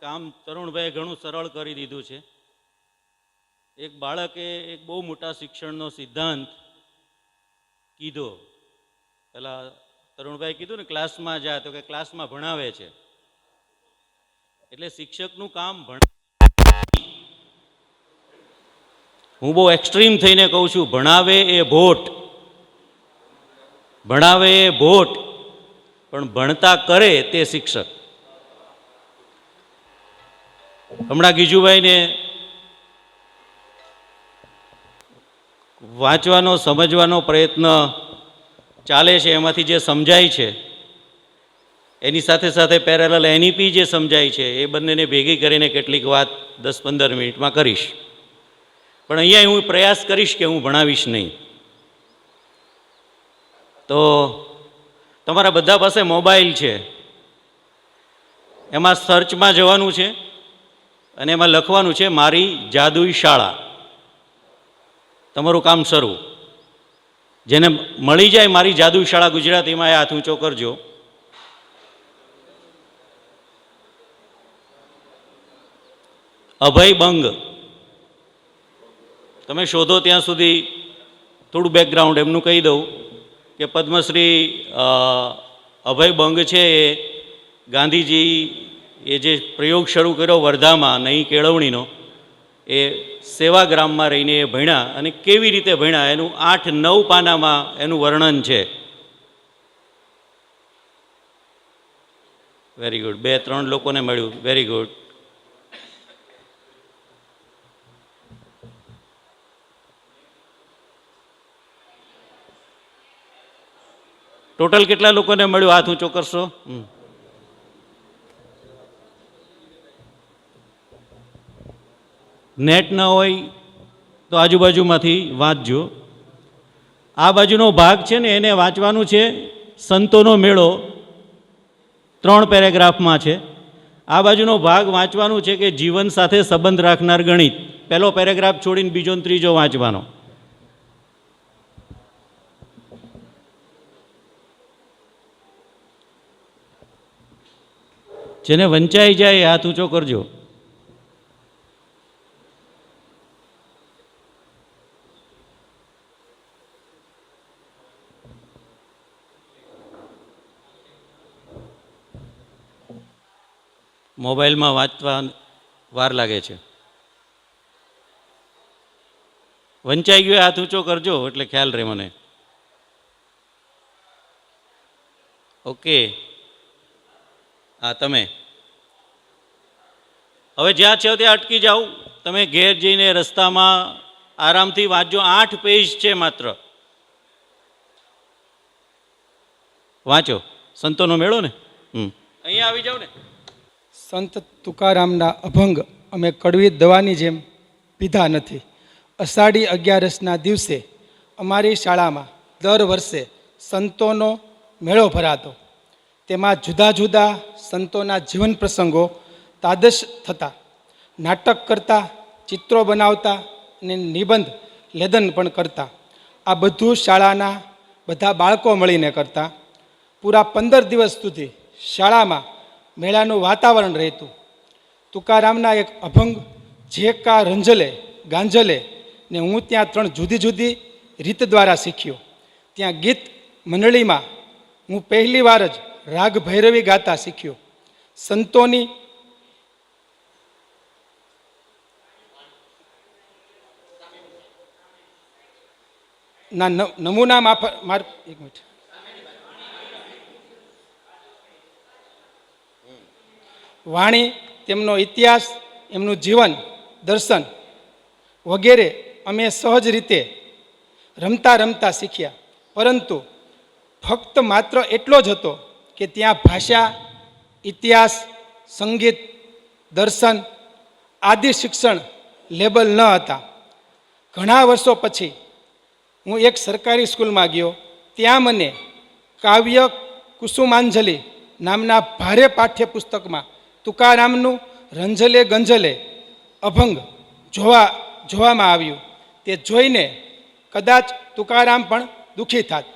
કામ તરુણભાઈએ ઘણું સરળ કરી દીધું છે. એક બાળકે એક બહુ મોટા શિક્ષણનો સિદ્ધાંત કીધો. પેલા તરુણભાઈ કીધું ને ક્લાસમાં જાય તો કે ક્લાસમાં ભણાવે છે, એટલે શિક્ષકનું કામ હું બહુ એક્સ્ટ્રીમ થઈને કહું છું, ભણાવે એ ભોટ, ભણાવે એ ભોટ, પણ ભણતા કરે તે શિક્ષક. હમણાં ગીજુભાઈને વાંચવાનો સમજવાનો પ્રયત્ન ચાલે છે, એમાંથી જે સમજાય છે એની સાથે સાથે પેરેલલ એનઈપી જે સમજાય છે એ બંનેને ભેગી કરીને કેટલીક વાત 10-15 મિનિટમાં કરીશ. પણ અહીંયા હું પ્રયાસ કરીશ કે હું ભણાવીશ નહીં. તો તમારા બધા પાસે મોબાઈલ છે, એમાં સર્ચમાં જવાનું છે અને એમાં લખવાનું છે મારી જાદુઈ શાળા. તમારું કામ શરૂ. જેને મળી જાય મારી જાદુઈ શાળા ગુજરાતીમાં, એ હાથ ઊંચો કરજો. અભય બંગ તમે શોધો ત્યાં સુધી થોડું બેકગ્રાઉન્ડ એમનું કહી દઉં કે પદ્મશ્રી અભય બંગ છે એ ગાંધીજી એ જે પ્રયોગ શરૂ કર્યો વર્ધામાં નહીં કેળવણીનો, એ સેવાગ્રામમાં રહીને એ ભણ્યા અને કેવી રીતે ભણ્યા એનું 8-9 પાનામાં એનું વર્ણન છે. Very good. 2-3 લોકોને મળ્યું. Very good. ટોટલ કેટલા લોકોને મળ્યું? હાથ ઊંચો કરશો. નેટ ન હોય તો આજુબાજુમાંથી વાંચજો. આ બાજુનો ભાગ છે ને એને વાંચવાનું છે સંતોનો મેળો, 3 પેરેગ્રાફમાં છે. આ બાજુનો ભાગ વાંચવાનું છે કે જીવન સાથે સંબંધ રાખનાર ગણિત. પહેલો પેરેગ્રાફ છોડીને બીજો ને ત્રીજો વાંચવાનો. જેને વંચાઈ જાય હાથ ઊંચો કરજો. મોબાઈલમાં વાંચવા વાર લાગે છે. વંચાઈ ગયો હાથ ઊંચો કરજો એટલે ખ્યાલ રહે મને. ઓકે. હા, તમે હવે જ્યાં છો ત્યાં અટકી જાઓ. તમે ઘેર જઈને રસ્તામાં આરામથી વાંચજો. 8 પેજ છે માત્ર. વાંચો. સંતોનો મેળો ને. અહીંયા આવી જાઓ ને. સંત તુકારામના અભંગ અમે કડવી દવાની જેમ પીધા નથી. અષાઢી 11ના દિવસે અમારી શાળામાં દર વર્ષે સંતોનો મેળો ભરાતો. તેમાં જુદા જુદા સંતોના જીવન પ્રસંગો તાદશ થતા. નાટક કરતા, ચિત્રો બનાવતા અને નિબંધ લેદન પણ કરતા. આ બધું શાળાના બધા બાળકો મળીને કરતા. પૂરા 15 દિવસ સુધી શાળામાં મેળાનું વાતાવરણ રહેતું. તુકારામના એક અભંગ જે કા રંજલે ગાંજલે ને હું ત્યાં 3 જુદી જુદી રીત દ્વારા શીખ્યો. ત્યાં ગીત મંડળીમાં હું પહેલી વાર જ રાગ ભૈરવી ગાતા શીખ્યો. સંતોની ના નમૂના એક મિનિટ. વાણી, તેમનો ઇતિહાસ, એમનું જીવન દર્શન વગેરે અમે સહજ રીતે રમતા રમતા શીખ્યા. પરંતુ ફક્ત માત્ર એટલો જ હતો કે ત્યાં ભાષા, ઇતિહાસ, સંગીત, દર્શન આદિ શિક્ષણ લેબલ ન હતા. ઘણા વર્ષો પછી હું એક સરકારી સ્કૂલમાં ગયો. ત્યાં મને કાવ્ય કુસુમાંજલિ નામના ભારે પાઠ્યપુસ્તકમાં તુકારામનું રંજલે ગંજલે અભંગ જોવામાં આવ્યું. તે જોઈને કદાચ તુકારામ પણ દુઃખી થાત.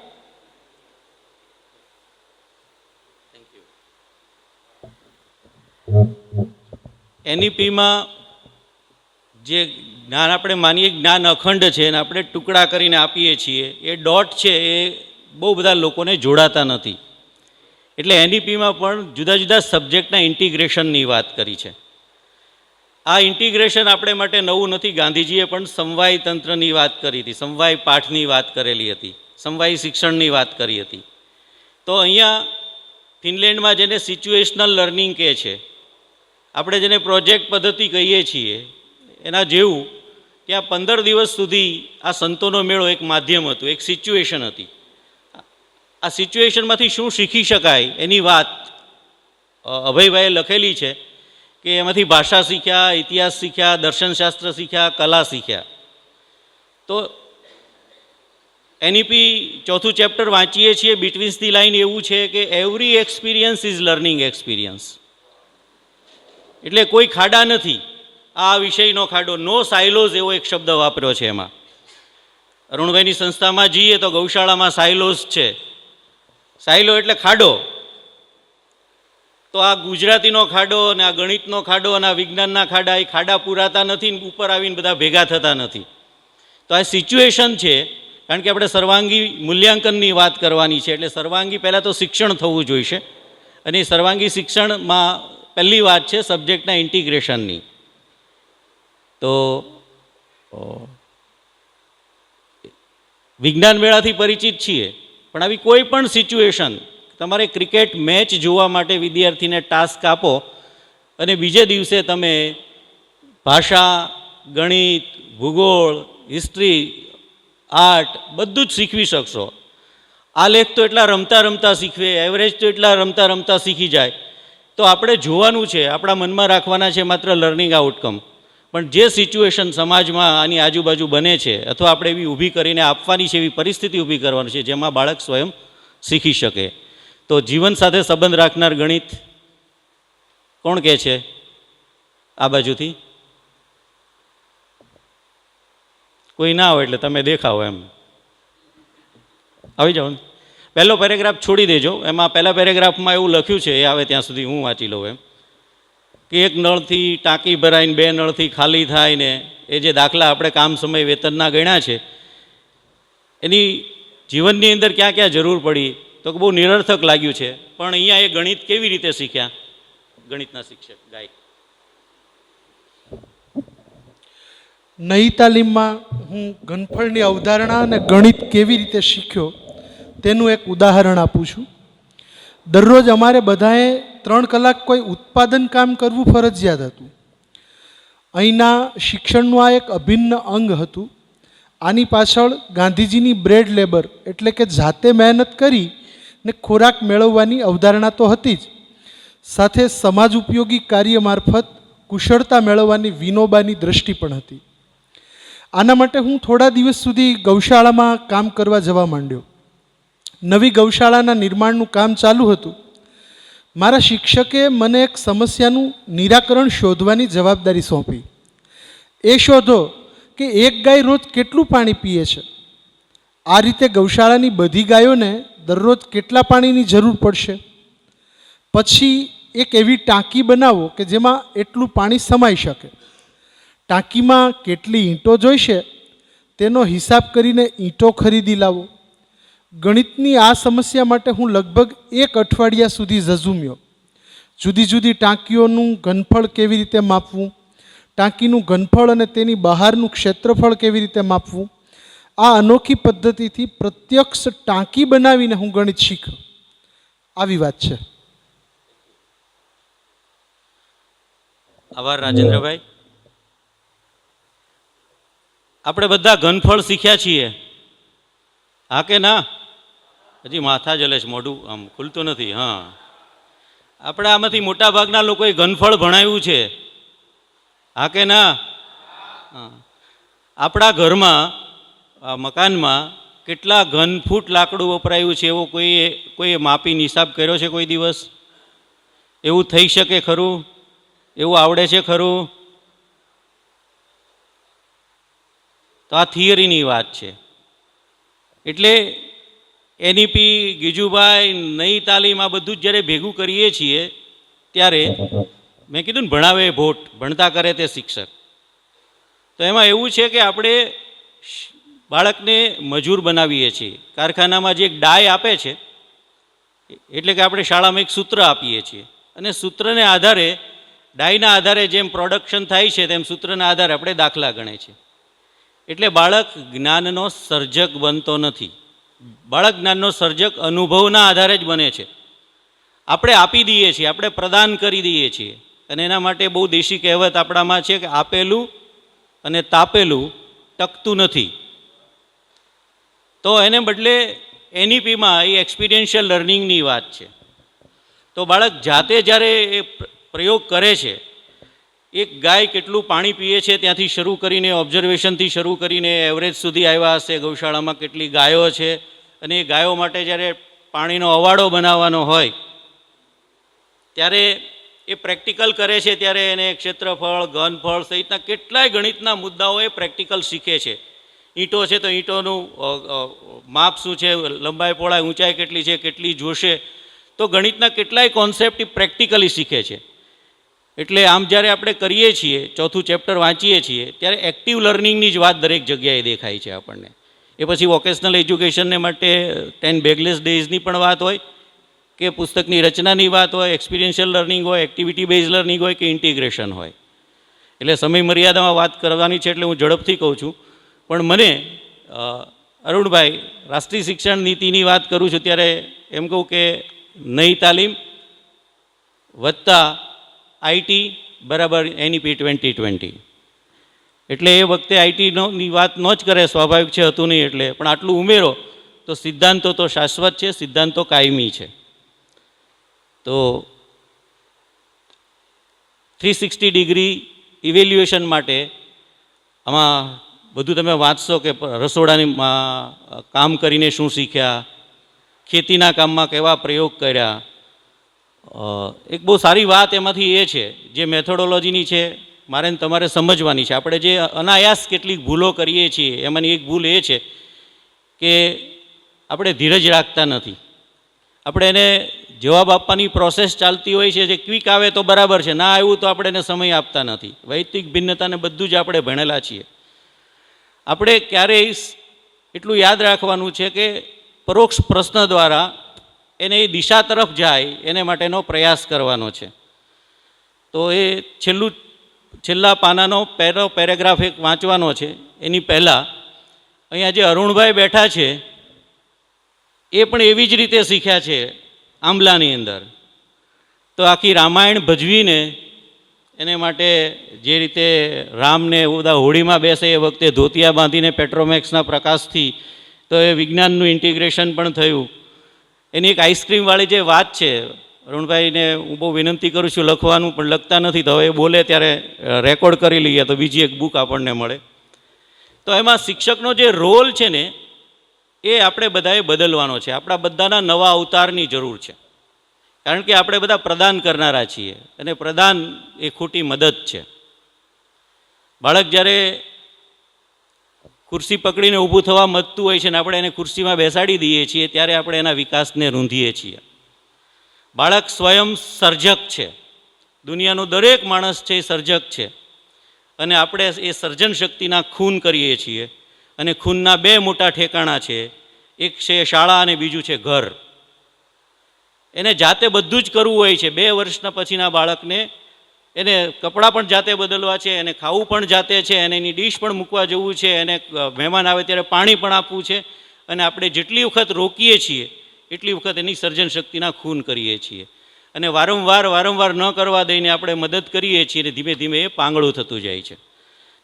એનઈપીમાં જે જ્ઞાન આપણે માનીએ જ્ઞાન અખંડ છે અને આપણે ટુકડા કરીને આપીએ છીએ, એ ડોટ છે એ બહુ બધા લોકોને જોડાતા નથી. એટલે એનઈપીમાં પણ જુદા જુદા સબ્જેક્ટના ઇન્ટિગ્રેશનની વાત કરી છે. આ ઇન્ટિગ્રેશન આપણે માટે નવું નથી. ગાંધીજીએ પણ સમવાય તંત્રની વાત કરી હતી, સમવાય પાઠની વાત કરેલી હતી, સમવાય શિક્ષણની વાત કરી હતી. તો અહીંયા ફિનલેન્ડમાં જેને સિચ્યુએશનલ લર્નિંગ કહે છે, આપણે જેને પ્રોજેક્ટ પદ્ધતિ કહીએ છીએ, એના જેવું ત્યાં 15 દિવસ સુધી આ સંતોનો મેળો એક માધ્યમ હતું, એક સિચ્યુએશન હતી. આ સિચ્યુએશનમાંથી શું શીખી શકાય એની વાત અભયભાઈએ લખેલી છે કે એમાંથી ભાષા શીખ્યા, ઇતિહાસ શીખ્યા, દર્શનશાસ્ત્ર શીખ્યા, કલા શીખ્યા. તો એનઈપી ચોથું ચેપ્ટર વાંચીએ છીએ, બિટવીન્સ ધી લાઇન એવું છે કે every experience is learning experience. એટલે કોઈ ખાડા નથી. આ વિષયનો ખાડો, નો સાયલોઝ એવો એક શબ્દ વાપર્યો છે એમાં. અરુણભાઈની સંસ્થામાં જઈએ તો ગૌશાળામાં સાયલોઝ છે. સાયલો એટલે ખાડો. તો આ ગુજરાતીનો ખાડો અને આ ગણિતનો ખાડો અને આ વિજ્ઞાનના ખાડા, એ ખાડા પૂરાતા નથી, ઉપર આવીને બધા ભેગા થતા નથી. તો આ સિચ્યુએશન છે. કારણ કે આપણે સર્વાંગી મૂલ્યાંકનની વાત કરવાની છે, એટલે સર્વાંગી પહેલાં તો શિક્ષણ થવું જોઈશે. અને એ સર્વાંગી શિક્ષણમાં પહેલી વાત છે સબ્જેક્ટના ઇન્ટિગ્રેશનની. તો વિજ્ઞાન મેળાથી પરિચિત છીએ, પણ આવી કોઈ પણ સિચ્યુએશન, તમારે ક્રિકેટ મેચ જોવા માટે વિદ્યાર્થીને ટાસ્ક આપો અને બીજે દિવસે તમે ભાષા, ગણિત, ભૂગોળ, હિસ્ટ્રી, આર્ટ બધું જ શીખવી શકશો. આ લેખ તો એટલા રમતા રમતા શીખવે, એવરેજ તો એટલા રમતા રમતા શીખી જાય. તો આપણે જોવાનું છે, આપણા મનમાં રાખવાના છે માત્ર લર્નિંગ આઉટકમ. પણ જે સિચ્યુએશન સમાજમાં આની આજુબાજુ બને છે, અથવા આપણે એવી ઊભી કરીને આપવાની છે, એવી પરિસ્થિતિ ઊભી કરવાની છે જેમાં બાળક સ્વયં શીખી શકે. તો જીવન સાથે સંબંધ રાખનાર ગણિત કોણ કહે છે આ બાજુથી? કોઈ ના હોય એટલે તમે દેખાવો એમ આવી જાઓ. પહેલો પેરેગ્રાફ છોડી દેજો. એમાં પહેલા પેરેગ્રાફમાં એવું લખ્યું છે, એ આવે ત્યાં સુધી હું વાંચી લઉં એમ, કે એક નળથી ટાંકી ભરાઈને 2 નળથી ખાલી થાય ને એ જે દાખલા આપણે કામ સમય વેતનના ગણ્યા છે, એની જીવનની અંદર ક્યાં ક્યાં જરૂર પડી તો બહુ નિરર્થક લાગ્યું છે. પણ અહીંયા એ ગણિત કેવી રીતે શીખ્યા? ગણિતના શિક્ષક ગાય. નઈ તાલીમમાં હું ઘનફળની અવધારણા અને ગણિત કેવી રીતે શીખ્યો તેનું એક ઉદાહરણ આપું છું. દરરોજ અમારે બધાએ 3 કલાક કોઈ ઉત્પાદન કામ કરવું ફરજિયાત હતું. અહીંના શિક્ષણનું આ એક અભિન્ન અંગ હતું. આની પાછળ ગાંધીજીની બ્રેડ લેબર એટલે કે જાતે મહેનત કરી ને ખોરાક મેળવવાની અવધારણા તો હતી જ, સાથે સમાજ ઉપયોગી કાર્ય મારફત કુશળતા મેળવવાની વિનોબાની દ્રષ્ટિ પણ હતી. આના માટે હું થોડા દિવસ સુધી ગૌશાળામાં કામ કરવા જવા માંડ્યો. નવી ગૌશાળાના નિર્માણનું કામ ચાલુ હતું. મારા શિક્ષકે મને એક સમસ્યાનું નિરાકરણ શોધવાની જવાબદારી સોંપી. એ શોધો કે એક ગાય રોજ કેટલું પાણી પીએ છે. આ રીતે ગૌશાળાની બધી ગાયોને દરરોજ કેટલા પાણીની જરૂર પડશે. પછી એક એવી ટાંકી બનાવો કે જેમાં એટલું પાણી સમાઈ શકે. ટાંકીમાં કેટલી ઈંટો જોઈશે તેનો હિસાબ કરીને ઈંટો ખરીદી લાવો. ગણિતની આ સમસ્યા માટે હું લગભગ 1 અઠવાડિયા સુધી ઝઝૂમ્યો. જુદી જુદી ટાંકીઓનું ઘનફળ કેવી રીતે માપવું, ટાંકીનું ઘનફળ અને તેની બહારનું ક્ષેત્રફળ કેવી રીતે માપવું, આ અનોખી પદ્ધતિથી પ્રત્યક્ષ ટાંકી બનાવીને હું ગણિત શીખ્યો. આવી વાત છે. આભાર રાજેન્દ્રભાઈ. આપણે બધા ઘનફળ શીખ્યા છીએ, હા કે ના? હજી માથા જલે છે, મોઢું આમ ખુલતું નથી. હા, આપણે આમાંથી મોટા ભાગના લોકોએ ઘનફળ ભણાવ્યું છે, હા કે ના? હા. આપણા ઘરમાં, મકાનમાં કેટલા ઘન ફૂટ લાકડું વપરાયું છે એવો કોઈએ માપીને હિસાબ કર્યો છે કોઈ દિવસ? એવું થઈ શકે ખરું? એવું આવડે છે ખરું? તો આ થિયરીની વાત છે. એટલે એનઈપી, ગીજુભાઈ, નઈ તાલીમ, આ બધું જ જ્યારે ભેગું કરીએ છીએ ત્યારે મેં કીધું ને ભણાવે ભોટ, ભણતા કરે તે શિક્ષક. તો એમાં એવું છે કે આપણે બાળકને મજૂર બનાવીએ છીએ. કારખાનામાં જે એક ડાય આપે છે, એટલે કે આપણે શાળામાં એક સૂત્ર આપીએ છીએ, અને સૂત્રને આધારે, ડાયના આધારે જેમ પ્રોડક્શન થાય છે તેમ સૂત્રના આધારે આપણે દાખલા ગણે છે. એટલે બાળક જ્ઞાનનો સર્જક બનતો નથી. બાળક જ્ઞાનનો સર્જક અનુભવના આધારે જ બને છે. આપણે આપી દઈએ છીએ, આપણે પ્રદાન કરી દઈએ છીએ. અને એના માટે બહુ દેશી કહેવત આપણામાં છે કે આપેલું અને તાપેલું ટકતું નથી. તો એને બદલે એનઈપીમાં એ એક્સપિરિયન્શિયલ લર્નિંગની વાત છે. તો બાળક જાતે જ્યારે એ પ્રયોગ કરે છે, એક ગાય કેટલું પાણી પીએ છે ત્યાંથી શરૂ કરીને, ઓબ્ઝર્વેશનથી શરૂ કરીને એવરેજ સુધી આવ્યા હશે, ગૌશાળામાં કેટલી ગાયો છે, અને એ ગાયો માટે જ્યારે પાણીનો અવાડો બનાવવાનો હોય ત્યારે એ પ્રેક્ટિકલ કરે છે, ત્યારે એને ક્ષેત્રફળ, ઘનફળ સહિતના કેટલાય ગણિતના મુદ્દાઓ એ પ્રેક્ટિકલ શીખે છે. ઈંટો છે તો ઈંટોનું માપ શું છે, લંબાઈ પહોળાઈ ઊંચાઈ કેટલી છે, કેટલી જોશે, તો ગણિતના કેટલાય કોન્સેપ્ટ એ પ્રેક્ટિકલી શીખે છે. એટલે આમ જ્યારે આપણે કરીએ છીએ, ચોથું ચેપ્ટર વાંચીએ છીએ, ત્યારે એક્ટિવ લર્નિંગની જ વાત દરેક જગ્યાએ દેખાય છે આપણને. એ પછી વોકેશનલ એજ્યુકેશનને માટે 10 બેગલેસ ડેઝની પણ વાત હોય, કે પુસ્તકની રચનાની વાત હોય, એક્સપિરિયન્શિયલ લર્નિંગ હોય, એક્ટિવિટી બેઝ લર્નિંગ હોય, કે ઇન્ટિગ્રેશન હોય. એટલે સમય મર્યાદામાં વાત કરવાની છે એટલે હું ઝડપથી કહું છું. પણ મને અરુણભાઈ રાષ્ટ્રીય શિક્ષણ નીતિની વાત કરું છું ત્યારે એમ કહું કે નઈ તાલીમ વત્તા આઈટી બરાબર એનઈપી 2020. એટલે એ વખતે આઈટીની વાત ન જ કરે, સ્વાભાવિક છે, હતું નહીં એટલે. પણ આટલું ઉમેરો તો સિદ્ધાંતો તો શાશ્વત છે, સિદ્ધાંતો કાયમી છે. તો 360 ડિગ્રી ઇવેલ્યુએશન માટે આમાં બધું તમે વાંચશો કે રસોડાની કામ કરીને શું શીખ્યા, ખેતીના કામમાં કેવા પ્રયોગ કર્યા. એક બહુ સારી વાત એમાંથી એ છે, જે મેથોડોલોજીની છે, મારે ને તમારે સમજવાની છે. આપણે જે અનાયાસ કેટલીક ભૂલો કરીએ છીએ, એમાંની એક ભૂલ એ છે કે આપણે ધીરજ રાખતા નથી. આપણે એને જવાબ આપવાની પ્રોસેસ ચાલતી હોય છે, જે ક્વિક આવે તો બરાબર છે, ના આવ્યું તો આપણે એને સમય આપતા નથી. વૈયક્તિક ભિન્નતાને બધું જ આપણે ભણેલા છીએ. આપણે ક્યારેય એટલું યાદ રાખવાનું છે કે પરોક્ષ પ્રશ્ન દ્વારા એને એ દિશા તરફ જાય એને માટેનો પ્રયાસ કરવાનો છે. તો એ છેલ્લા પાનાનો પહેલો પેરેગ્રાફ એક વાંચવાનો છે. એની પહેલાં અહીંયા જે અરુણભાઈ બેઠા છે એ પણ એવી જ રીતે શીખ્યા છે આંબલાની અંદર. તો આખી રામાયણ ભજવીને એને માટે જે રીતે રામને બધા હોળીમાં બેસે એ વખતે ધોતિયા બાંધીને પેટ્રોમેક્સના પ્રકાશથી, તો એ વિજ્ઞાનનું ઇન્ટિગ્રેશન પણ થયું. એની એક આઈસ્ક્રીમવાળી જે વાત છે, અરુણભાઈને હું બહુ વિનંતી કરું છું લખવાનું, પણ લખતા નથી, તો હવે એ બોલે ત્યારે રેકોર્ડ કરી લઈએ તો બીજી એક બુક આપણને મળે. તો એમાં શિક્ષકનો જે રોલ છે ને એ આપણે બધાએ બદલવાનો છે. આપણા બધાના નવા અવતારની જરૂર છે, કારણ કે આપણે બધા પ્રદાન કરનારા છીએ, અને પ્રદાન એ ખોટી મદદ છે. બાળક જ્યારે ખુરશી પકડીને ઊભું થવા મથતું હોય છે ને આપણે એને ખુરશીમાં બેસાડી દઈએ છીએ, ત્યારે આપણે એના વિકાસને રૂંધીએ છીએ. બાળક સ્વયં સર્જક છે. દુનિયાનો દરેક માણસ છે એ સર્જક છે, અને આપણે એ સર્જન શક્તિના ખૂન કરીએ છીએ. અને ખૂનના 2 મોટા ઠેકાણા છે, એક છે શાળા અને બીજું છે ઘર. એને જાતે બધું જ કરવું હોય છે. 2 વર્ષના પછીના બાળકને એને કપડાં પણ જાતે બદલવા છે, એને ખાવું પણ જાતે છે, એને એની ડીશ પણ મૂકવા જવું છે, એને મહેમાન આવે ત્યારે પાણી પણ આપવું છે. અને આપણે જેટલી વખત રોકીએ છીએ એટલી વખત એની સર્જન શક્તિના ખૂન કરીએ છીએ. અને વારંવાર ન કરવા દઈને આપણે મદદ કરીએ છીએ, અને ધીમે ધીમે એ પાંગળું થતું જાય છે.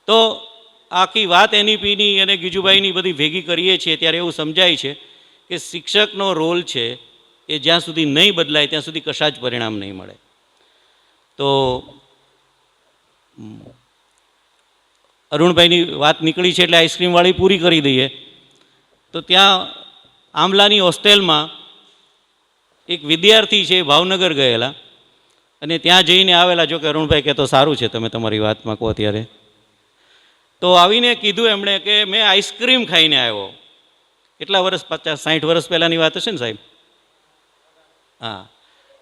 તો આખી વાત એનઈપીની અને ગીજુભાઈની બધી ભેગી કરીએ છીએ ત્યારે એવું સમજાય છે કે શિક્ષકનો રોલ છે એ જ્યાં સુધી નહીં બદલાય ત્યાં સુધી કશા જ પરિણામ નહીં મળે. તો અરુણભાઈની વાત નીકળી છે એટલે આઈસ્ક્રીમવાળી પૂરી કરી દઈએ. તો ત્યાં આંબલાની હોસ્ટેલમાં એક વિદ્યાર્થી છે, ભાવનગર ગયેલા, અને ત્યાં જઈને આવેલા. જો કે અરુણભાઈ કહેતો સારું છે તમે તમારી વાતમાં કહો ત્યારે. તો આવીને કીધું એમણે કે મેં આઈસ્ક્રીમ ખાઈને આવ્યો. કેટલા વર્ષ, 50-60 વર્ષ પહેલાંની વાત હશે ને સાહેબ? હા.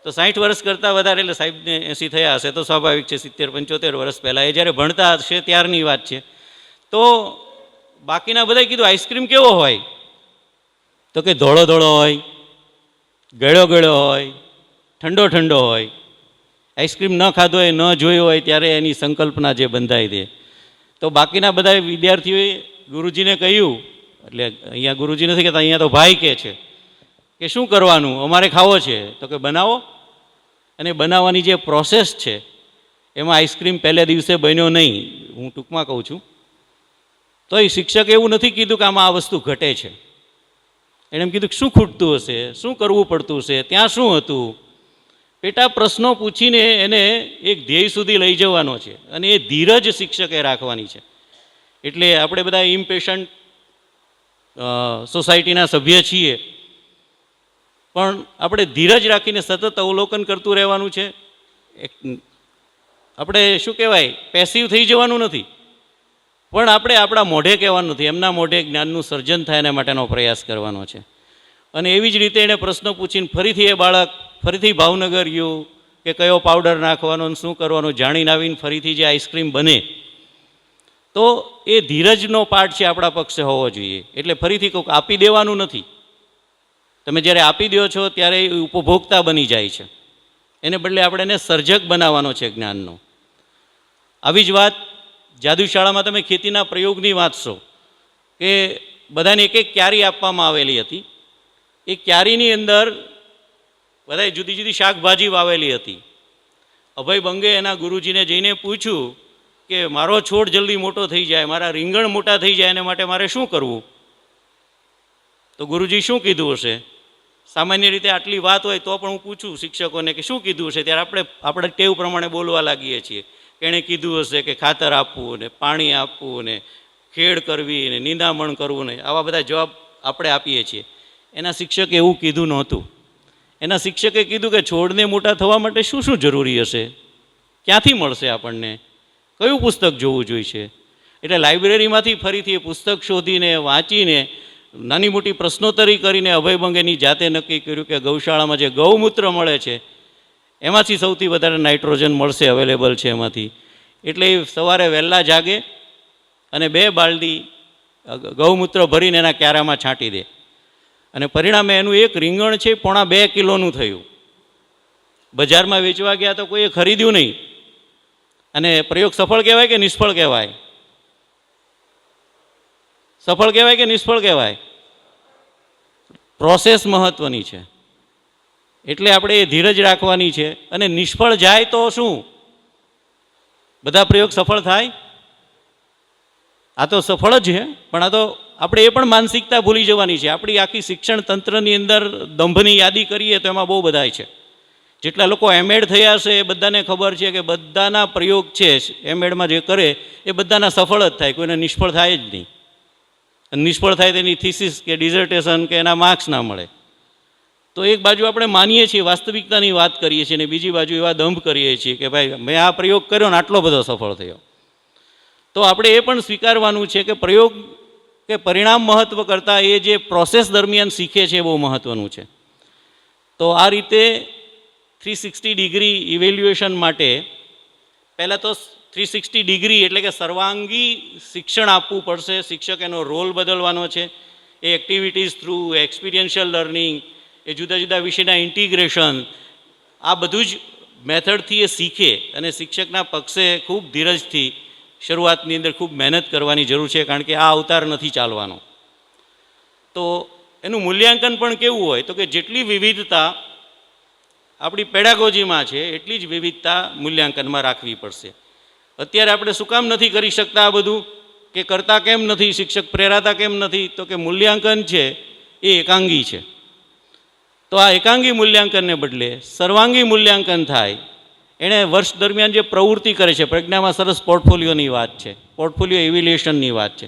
તો 60 વર્ષ કરતાં વધારે, એટલે સાહેબને 80 થયા હશે તો સ્વાભાવિક છે, 70-75 વર્ષ પહેલાં એ જ્યારે ભણતા હશે ત્યારની વાત છે. તો બાકીના બધાએ કીધું આઈસ્ક્રીમ કેવો હોય? તો કે ધોળો ધોળો હોય, ગળ્યો ગળ્યો હોય, ઠંડો ઠંડો હોય. આઈસ્ક્રીમ ન ખાધો હોય, ન જોયો હોય ત્યારે એની સંકલ્પના જે બંધાઈ દે. તો બાકીના બધા વિદ્યાર્થીઓએ ગુરુજીને કહ્યું, એટલે અહીંયા ગુરુજી નથી કહેતા, અહીંયા તો ભાઈ કહે છે કે શું કરવાનું, અમારે ખાવો છે. તો કે બનાવો. અને બનાવવાની જે પ્રોસેસ છે એમાં આઈસ્ક્રીમ પહેલે દિવસે બન્યો નહીં, હું ટૂંકમાં કહું છું. તો એ શિક્ષકે એવું નથી કીધું કે આમાં આ વસ્તુ ઘટે છે. એણે એમ કીધું કે શું ખૂટતું હશે, શું કરવું પડતું હશે, ત્યાં શું હતું. પેટા પ્રશ્નો પૂછીને એને એક ધ્યેય સુધી લઈ જવાનો છે, અને એ ધીરજ શિક્ષકે રાખવાની છે. એટલે આપણે બધા ઇમ્પેશન્ટ સોસાયટીના સભ્ય છીએ, પણ આપણે ધીરજ રાખીને સતત અવલોકન કરતું રહેવાનું છે. આપણે શું કહેવાય, પેસિવ થઈ જવાનું નથી, પણ આપણે આપણા મોઢે કહેવાનું નથી, એમના મોઢે જ્ઞાનનું સર્જન થાય એના માટેનો પ્રયાસ કરવાનો છે. અને એવી જ રીતે એણે પ્રશ્નો પૂછીને ફરીથી એ બાળક ફરીથી ભાવનગર ગયું કે કયો પાવડર નાખવાનો, શું કરવાનું, જાણીને આવીને ફરીથી જે આઈસ્ક્રીમ બને. તો એ ધીરજનો પાઠ છે આપણા પક્ષે હોવો જોઈએ. એટલે ફરીથી કહું, આપી દેવાનું નથી. તમે જ્યારે આપી દો છો ત્યારે એ ઉપભોક્તા બની જાય છે, એને બદલે આપણે એને સર્જક બનાવવાનો છે જ્ઞાનનો. આવી જ વાત જાદુશાળામાં તમે ખેતીના પ્રયોગની વાંચશો કે બધાને એક એક ક્યારી આપવામાં આવેલી હતી. એ ક્યારીની અંદર બધાએ જુદી જુદી શાકભાજી વાવેલી હતી. અભય બંગે એના ગુરુજીને જઈને પૂછ્યું કે મારો છોડ જલ્દી મોટો થઈ જાય, મારા રીંગણ મોટા થઈ જાય, એને માટે મારે શું કરવું? તો ગુરુજી શું કીધું હશે? સામાન્ય રીતે આટલી વાત હોય તો પણ હું પૂછું શિક્ષકોને કે શું કીધું હશે, ત્યારે આપણે ટેવ પ્રમાણે બોલવા લાગીએ છીએ. એણે કીધું હશે કે ખાતર આપવું ને પાણી આપવું ને ખેડ કરવી ને નિંદામણ કરવું ને આવા બધા જવાબ આપણે આપીએ છીએ. એના શિક્ષકે એવું કીધું નહોતું. એના શિક્ષકે કીધું કે છોડને મોટા થવા માટે શું શું જરૂરી હશે, ક્યાંથી મળશે આપણને, કયું પુસ્તક જોવું જોઈશે. એટલે લાઇબ્રેરીમાંથી ફરીથી એ પુસ્તક શોધીને વાંચીને નાની મોટી પ્રશ્નોત્તરી કરીને અભય બંગેની જાતે નક્કી કર્યું કે ગૌશાળામાં જે ગૌમૂત્ર મળે છે એમાંથી સૌથી વધારે નાઇટ્રોજન મળશે, અવેલેબલ છે એમાંથી. એટલે એ સવારે વહેલા જાગે અને 2 બાલડી ગૌમૂત્ર ભરીને એના ક્યારામાં છાંટી દે, અને પરિણામે એનું એક રીંગણ છે 1.5 કિલોનું થયું. બજારમાં વેચવા ગયા તો કોઈએ ખરીદ્યું નહીં. અને પ્રયોગ સફળ કહેવાય કે નિષ્ફળ કહેવાય? સફળ કહેવાય કે નિષ્ફળ કહેવાય? પ્રોસેસ મહત્વની છે. એટલે આપણે એ ધીરજ રાખવાની છે. અને નિષ્ફળ જાય તો શું? બધા પ્રયોગ સફળ થાય? આ તો સફળ જ છે, પણ આ તો આપણે એ પણ માનસિકતા ભૂલી જવાની છે. આપણી આખી શિક્ષણ તંત્રની અંદર દંભની યાદી કરીએ તો એમાં બહુ બધા છે. જેટલા લોકો એમએડ થયા છે એ બધાને ખબર છે કે બધાના પ્રયોગ છે એમએડમાં જે કરે એ બધાના સફળ જ થાય, કોઈને નિષ્ફળ થાય જ નહીં. અને નિષ્ફળ થાય તેની થીસીસ કે ડિઝર્ટેશન કે એના માર્ક્સ ના મળે. તો એક બાજુ આપણે માનીએ છીએ, વાસ્તવિકતાની વાત કરીએ છીએ, અને બીજી બાજુ એવા દંભ કરીએ છીએ કે ભાઈ મેં આ પ્રયોગ કર્યો ને આટલો બધો સફળ થયો. તો આપણે એ પણ સ્વીકારવાનું છે કે પ્રયોગ કે પરિણામ મહત્ત્વ કરતાં એ જે પ્રોસેસ દરમિયાન શીખે છે એ બહુ મહત્ત્વનું છે. તો આ રીતે 360 ડિગ્રી ઇવેલ્યુએશન માટે પહેલાં તો 360 ડિગ્રી એટલે કે સર્વાંગી શિક્ષણ આપવું પડશે. શિક્ષક એનો રોલ બદલવાનો છે. એ એક્ટિવિટીઝ થ્રુ, એક્સપિરિયન્શિયલ લર્નિંગ, એ જુદા જુદા વિષયના ઇન્ટિગ્રેશન, આ બધું જ મેથડથી એ શીખે. અને શિક્ષકના પક્ષે ખૂબ ધીરજથી શરૂઆતની અંદર ખૂબ મહેનત કરવાની જરૂર છે, કારણ કે આ અવતાર નથી ચાલવાનો. તો એનું મૂલ્યાંકન પણ કેવું હોય તો કે જેટલી વિવિધતા આપણી પેડાગોજીમાં છે એટલી જ વિવિધતા મૂલ્યાંકનમાં રાખવી પડશે. અત્યારે આપણે શું કામ નથી કરી શકતા આ બધું, કે કરતા કેમ નથી, શિક્ષક પ્રેરાતા કેમ નથી? તો કે મૂલ્યાંકન છે એ એકાંગી છે. તો આ એકાંગી મૂલ્યાંકનને બદલે સર્વાંગી મૂલ્યાંકન થાય. એણે વર્ષ દરમિયાન જે પ્રવૃત્તિ કરે છે, પ્રજ્ઞામાં સરસ પોર્ટફોલિયોની વાત છે, પોર્ટફોલિયો ઇવેલ્યુએશનની વાત છે.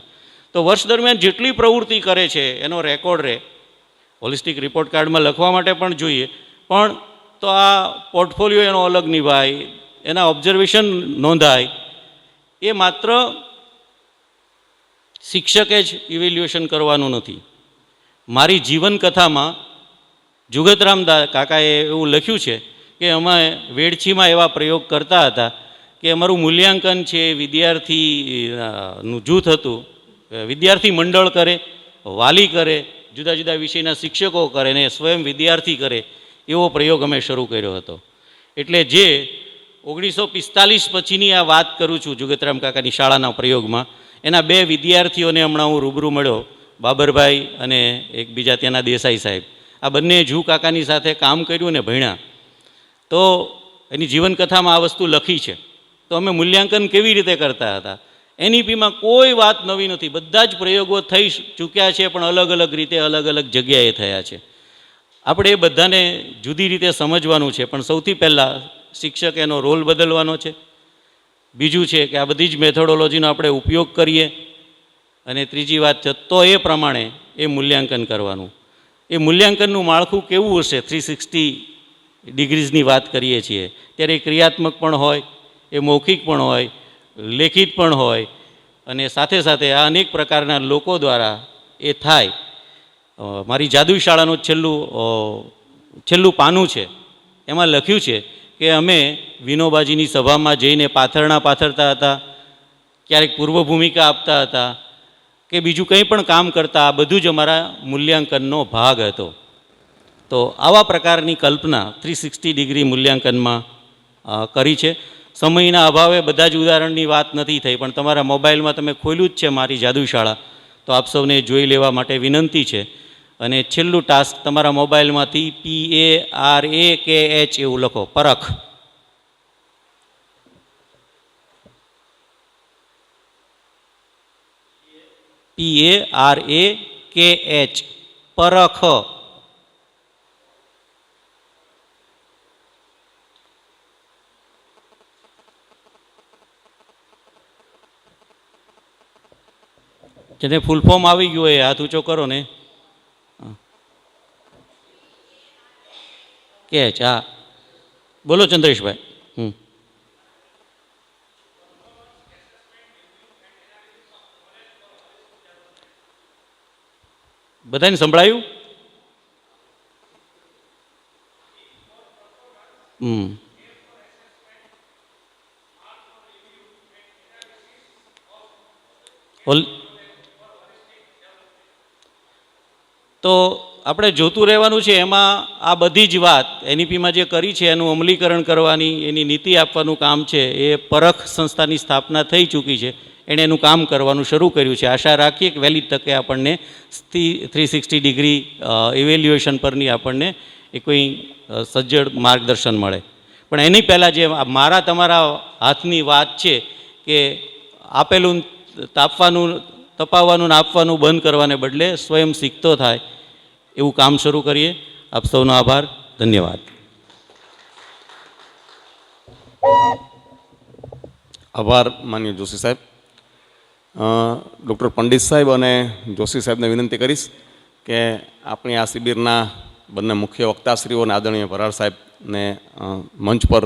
તો વર્ષ દરમિયાન જેટલી પ્રવૃત્તિ કરે છે એનો રેકોર્ડ રહે. હોલિસ્ટિક રિપોર્ટ કાર્ડમાં લખવા માટે પણ જોઈએ, પણ તો આ પોર્ટફોલિયો એનો અલગ નિભાય, એના ઓબ્ઝર્વેશન નોંધાય. એ માત્ર શિક્ષકે જ ઇવેલ્યુએશન કરવાનું નથી. મારી જીવનકથામાં જુગતરામ કાકાએ એવું લખ્યું છે કે અમે વેડછીમાં એવા પ્રયોગ કરતા હતા કે અમારું મૂલ્યાંકન છે વિદ્યાર્થીનું જૂથ હતું, વિદ્યાર્થી મંડળ કરે, વાલી કરે, જુદા જુદા વિષયના શિક્ષકો કરે ને સ્વયં વિદ્યાર્થી કરે, એવો પ્રયોગ અમે શરૂ કર્યો હતો. એટલે જે 1945 પછીની આ વાત કરું છું જુગતરામ કાકાની શાળાના પ્રયોગમાં, એના બે વિદ્યાર્થીઓને હમણાં હું રૂબરૂ મળ્યો, બાબરભાઈ અને એક બીજા ત્યાંના દેસાઈ સાહેબ. આ બંને જુ કાકાની સાથે કામ કર્યું અને ભણ્યા. તો એની જીવનકથામાં આ વસ્તુ લખી છે. તો અમે મૂલ્યાંકન કેવી રીતે કરતા હતા, એનઈપીમાં કોઈ વાત નવી નથી, બધા જ પ્રયોગો થઈ ચૂક્યા છે, પણ અલગ અલગ રીતે અલગ અલગ જગ્યાએ થયા છે. આપણે એ બધાને જુદી રીતે સમજવાનું છે. પણ સૌથી પહેલાં શિક્ષક એનો રોલ બદલવાનો છે. બીજું છે કે આ બધી જ મેથોડોલોજીનો આપણે ઉપયોગ કરીએ. અને ત્રીજી વાત છે તો એ પ્રમાણે એ મૂલ્યાંકન કરવાનું. એ મૂલ્યાંકનનું માળખું કેવું હશે? 360 ડિગ્રીઝની વાત કરીએ છીએ ત્યારે એ ક્રિયાત્મક પણ હોય, એ મૌખિક પણ હોય, લેખિત પણ હોય, અને સાથે સાથે આ અનેક પ્રકારના લોકો દ્વારા એ થાય. મારી જાદુઈ શાળાનું છેલ્લું પાનું છે, એમાં લખ્યું છે કે અમે વિનોબાજીની સભામાં જઈને પાથરણા પાથરતા હતા, ક્યારેક પૂર્વ ભૂમિકા આપતા હતા કે બીજું કંઈ પણ કામ કરતા, આ બધું જ અમારા મૂલ્યાંકનનો ભાગ હતો. તો આવા પ્રકારની કલ્પના 360 ડિગ્રી મૂલ્યાંકનમાં કરી છે. સમયના અભાવે બધા જ ઉદાહરણની વાત નથી થઈ, પણ તમારા મોબાઈલમાં તમે ખોલ્યું જ છે મારી જાદુ શાળા, તો આપ સૌને જોઈ લેવા માટે વિનંતી છે. અને છેલ્લું ટાસ્ક તમારા મોબાઈલમાંથી PARAKH એવું લખો, પરખ. PARAKH, પરખ. જેને ફૂલ ફોર્મ આવી ગયું હોય હાથ ઊંચો કરો ને. કેચ, હા બોલો ચંદ્રેશભાઈ. બધાને સંભળાયું? તો આપણે જોતું રહેવાનું છે. એમાં આ બધી જ વાત એનઈપીમાં જે કરી છે એનું અમલીકરણ કરવાની, એની નીતિ આપવાનું કામ છે. એ પરખ સંસ્થાની સ્થાપના થઈ ચૂકી છે, એણે એનું કામ કરવાનું શરૂ કર્યું છે. આશા રાખીએ કે વહેલી તકે આપણને 360 ડિગ્રી ઇવેલ્યુએશન પરની આપણને એ કોઈ સજ્જડ માર્ગદર્શન મળે. પણ એની પહેલાં જે મારા તમારા હાથની વાત છે કે આપેલું તપાવવાનું ને આપવાનું બંધ કરવાને બદલે સ્વયં શીખતો થાય એવું કામ શરૂ કરીએ. આપ સૌનો આભાર, ધન્યવાદ. આભાર માનનીય જોશી સાહેબ. ડૉક્ટર પંડિત સાહેબ અને જોશી સાહેબને વિનંતી કરીશ કે આપણી આ શિબિરના બંને મુખ્ય વક્તાશ્રીઓને આદરણીય ભરાડ સાહેબને મંચ પર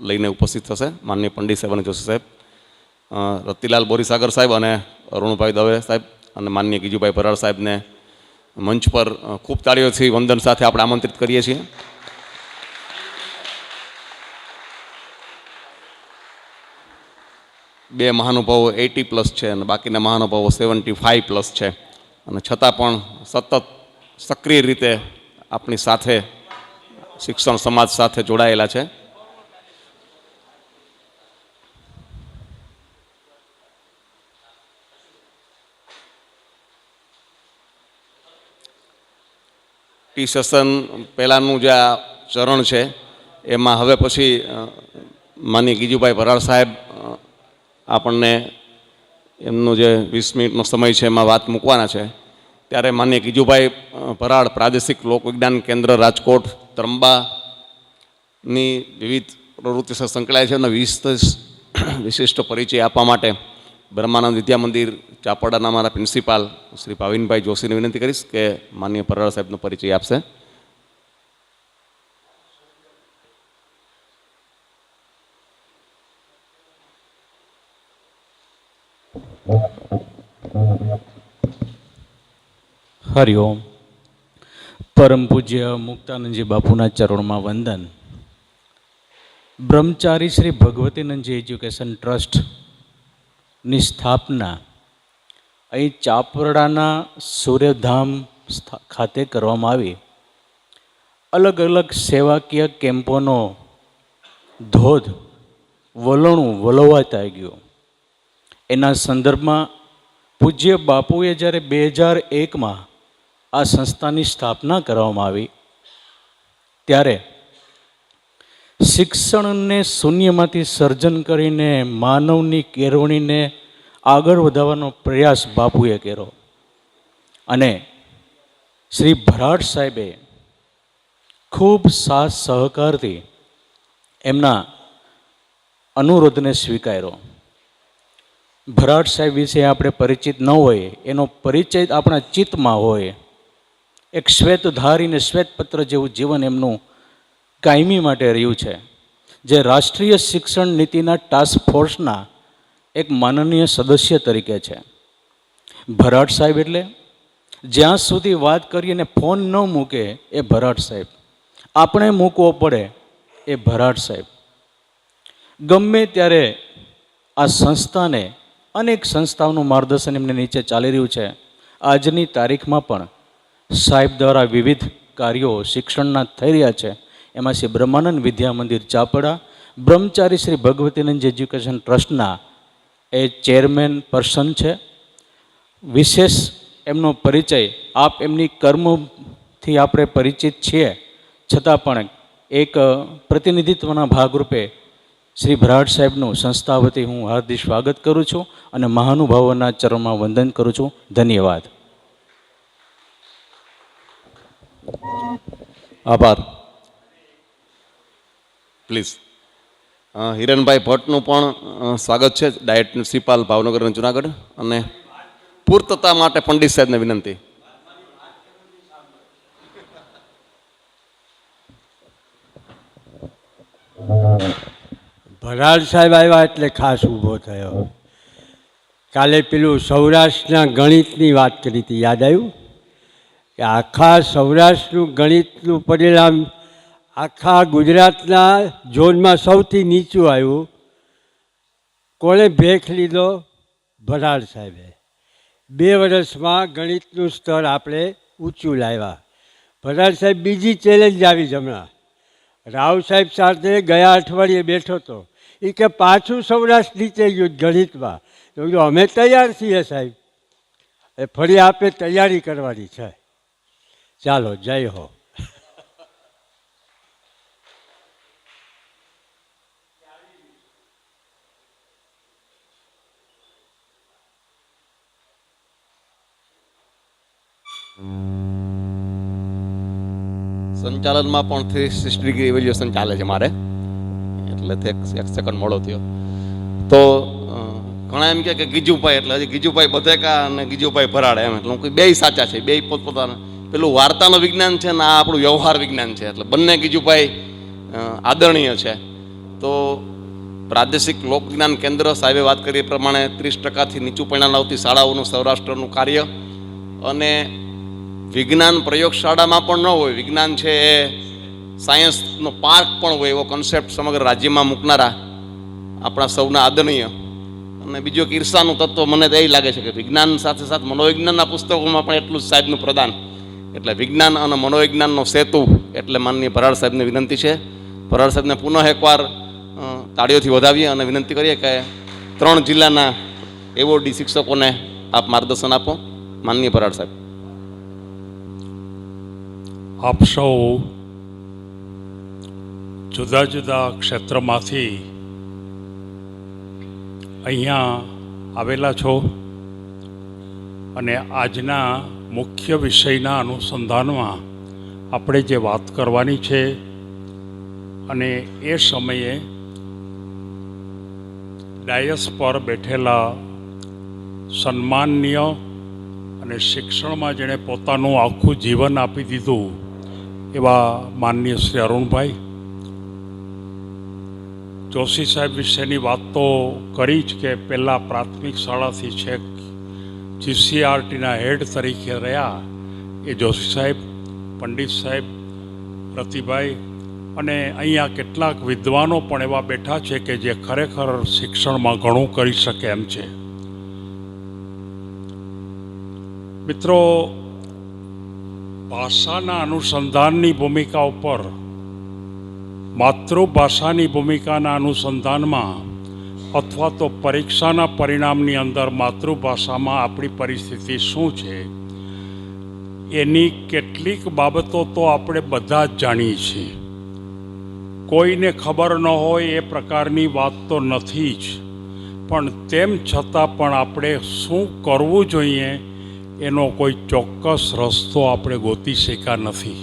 લઈને ઉપસ્થિત થશે. માનનીય પંડિત સાહેબ અને જોશી સાહેબ, રતિલાલ બોરીસાગર સાહેબ અને અરુણભાઈ દવે સાહેબ અને માનનીય ગીજુભાઈ ભરાડ સાહેબને મંચ પર ખૂબ તાળીઓથી વંદન સાથે આપણે આમંત્રિત કરીએ છીએ. બે મહાનુભાવો 80+ છે અને બાકીના મહાનુભાવો 75+ છે, અને છતાં પણ સતત સક્રિય રીતે આપણી સાથે શિક્ષણ સમાજ સાથે જોડાયેલા છે. ટી સેશન પહેલાંનું જે આ ચરણ છે એમાં હવે પછી માનનીય ગીજુભાઈ ભરાડ સાહેબ આપણને એમનું જે 20 મિનિટનો સમય છે એમાં વાત મૂકવાના છે. ત્યારે માનનીય ગીજુભાઈ ભરાડ પ્રાદેશિક લોકવિજ્ઞાન કેન્દ્ર રાજકોટ ત્રંબાની વિવિધ પ્રવૃત્તિ સાથે સંકળાય છે અને વિશિષ્ટ પરિચય આપવા માટે બ્રહ્માનંદ વિદ્યા મંદિર ચાપડાના અમારા પ્રિન્સિપાલ શ્રી ભાવિનભાઈ જોશીને વિનંતી કરીશ કે માનનીય ભરાડ સાહેબનો પરિચય આપશે. હરિઓમ. પરમ પૂજ્ય મુક્તાનંદજી બાપુના ચરણમાં વંદન. બ્રહ્મચારી શ્રી ભગવતીનંદજી એજ્યુકેશન ટ્રસ્ટની સ્થાપના અહીં ચાપરડાના સૂર્યધામ ખાતે કરવામાં આવી. અલગ અલગ સેવાકીય કેમ્પોનો ધોધ વલોવાતા ગયો. એના સંદર્ભમાં પૂજ્ય બાપુએ જ્યારે 2001માં આ સંસ્થાની સ્થાપના કરવામાં આવી ત્યારે શિક્ષણને શૂન્યમાંથી સર્જન કરીને માનવની કેળવણીને આગળ વધારવાનો પ્રયાસ બાપુએ કર્યો અને શ્રી ભરાડ સાહેબે ખૂબ સાથ સહકારથી એમના અનુરોધને સ્વીકાર્યો. ભરાડ સાહેબ વિશે આપણે પરિચિત ન હોય, એનો પરિચય આપણા ચિત્તમાં હોય. એક શ્વેતધારીને શ્વેતપત્ર જેવું જીવન એમનું કાયમી માટે રહ્યું છે, જે રાષ્ટ્રીય શિક્ષણ નીતિના ટાસ્ક ફોર્સના એક માનનીય સદસ્ય તરીકે છે. ભરાડ સાહેબ એટલે જ્યાં સુધી વાત કરીએ ને ફોન ન મૂકે એ ભરાડ સાહેબ, આપણે મૂકવો પડે એ ભરાડ સાહેબ. ગમે ત્યારે આ સંસ્થાને અનેક સંસ્થાઓનું માર્ગદર્શન એમને નીચે ચાલી રહ્યું છે. આજની તારીખમાં પણ સાહેબ દ્વારા વિવિધ કાર્યો શિક્ષણના થઈ રહ્યા છે. એમાં શ્રી બ્રહ્માનંદ વિદ્યા મંદિર ચાપડા, બ્રહ્મચારી શ્રી ભગવતીનંદ એજ્યુકેશન ટ્રસ્ટના એ ચેરમેન પર્સન છે. વિશેષ એમનો પરિચય આપ એમની કર્મથી આપણે પરિચિત છીએ, છતાં પણ એક પ્રતિનિધિત્વના ભાગરૂપે શ્રી ભરાડ સાહેબનું સંસ્થા વતી હું હાર્દિક સ્વાગત કરું છું અને મહાનુભાવોના ચરણમાં વંદન કરું છું. ધન્યવાદ. આભાર. પ્લીઝ હિરણભાઈ ભટ્ટનું પણ સ્વાગત છે, ડાયટ પ્રિન્સિપાલ ભાવનગર અને જુનાગઢ. અને પૂર્તતા માટે પંડિત સાહેબને વિનંતી. ભરાડ સાહેબ આવ્યા એટલે ખાસ ઊભો થયો. કાલે પેલું સૌરાષ્ટ્રના ગણિતની વાત કરી હતી, યાદ આવ્યું કે આખા સૌરાષ્ટ્રનું ગણિતનું પરિણામ આખા ગુજરાતના ઝોનમાં સૌથી નીચું આવ્યું. કોણે ભેખ લીધો? ભરાડ સાહેબે. 2 વર્ષમાં ગણિતનું સ્તર આપણે ઊંચું લાવ્યા. ભરાડ સાહેબ બીજી ચેલેન્જ આવી જ હમણાં. રાવ સાહેબ સાથે ગયા અઠવાડિયે બેઠો હતો. એ કે પાછું સૌરાષ્ટ્ર નીચે ગયું ગણિતમાં. તો કીધું અમે તૈયાર છીએ સાહેબ, એ ફરી આપણે તૈયારી કરવાની છે. ચાલો, જય હો. સંચાલનમાં પણ 360 ડિગ્રી ઇવેલ્યુએશન ચાલે છે મારે, એટલે એક સેકન્ડ મોડો થયો. તો ઘણા એમ કે ગીજુભાઈ એટલે હજી ગીજુભાઈ બધેકા અને ગીજુભાઈ ભરાડ એમ, એટલે હું બે સાચા છે, બે પોતપોતાના. પેલું વાર્તાનું વિજ્ઞાન છે ને આ આપણું વ્યવહાર વિજ્ઞાન છે, એટલે બંને ગીજુભાઈ આદરણીય છે. તો પ્રાદેશિક લોકવિજ્ઞાન કેન્દ્ર સાહેબે વાત કરી એ પ્રમાણે 30%થી નીચું પરિણામ લાવતી શાળાઓનું સૌરાષ્ટ્રનું કાર્ય, અને વિજ્ઞાન પ્રયોગશાળામાં પણ ન હોય, વિજ્ઞાન છે એ સાયન્સનો પાર્ક પણ હોય એવો કન્સેપ્ટ સમગ્ર રાજ્યમાં મૂકનારા આપણા સૌના આદરણીય. અને બીજો એક ઈર્ષાનું તત્વ મને તો એ લાગે છે કે વિજ્ઞાન સાથે સાથે મનોવિજ્ઞાનના પુસ્તકોમાં પણ એટલું જ સાહેબનું પ્રદાન. એટલે વિજ્ઞાન અને મનોવિજ્ઞાનનો સેતુ એટલે માનનીય ભરાડ સાહેબને વિનંતી છે. ભરાડ સાહેબને પુનઃ એકવાર તાળીઓથી વધાવીએ અને વિનંતી કરીએ કે 3 જિલ્લાના એવોર્ડી શિક્ષકોને આપ માર્ગદર્શન આપો. માનનીય ભરાડ સાહેબ. આપ સૌ જુદા જુદા ક્ષેત્રમાંથી અહીંયા આવેલા છો અને આજના મુખ્ય વિષયના અનુસંધાનમાં આપણે જે વાત કરવાની છે અને એ સમયે ડાયસ પર બેઠેલા સન્માનનીય અને શિક્ષણમાં જેણે પોતાનું આખું જીવન આપી દીધું એવા માનનીય શ્રી અરુણભાઈ જોશી સાહેબ વિશેની વાત તો કરી જ કે પહેલાં પ્રાથમિક શાળાથી છેક GCRTના હેડ તરીકે રહ્યા એ જોશી સાહેબ, પંડિત સાહેબ, રતિભાઈ અને અહીંયા કેટલાક વિદ્વાનો પણ એવા બેઠા છે કે જે ખરેખર શિક્ષણમાં ઘણું કરી શકે એમ છે. મિત્રો, ભાષાના અનુસંધાનની ભૂમિકા ઉપર, માતૃભાષાની ભૂમિકાના અનુસંધાનમાં અથવા તો પરીક્ષાના પરિણામની અંદર માતૃભાષામાં આપણી પરિસ્થિતિ શું છે એની કેટલીક બાબતો તો આપણે બધા જ જાણીએ છીએ. કોઈને ખબર ન હોય એ પ્રકારની વાત તો નથી જ, પણ તેમ છતાં પણ આપણે શું કરવું જોઈએ એનો કોઈ ચોક્કસ રસ્તો આપણે ગોતી શક્યા નથી,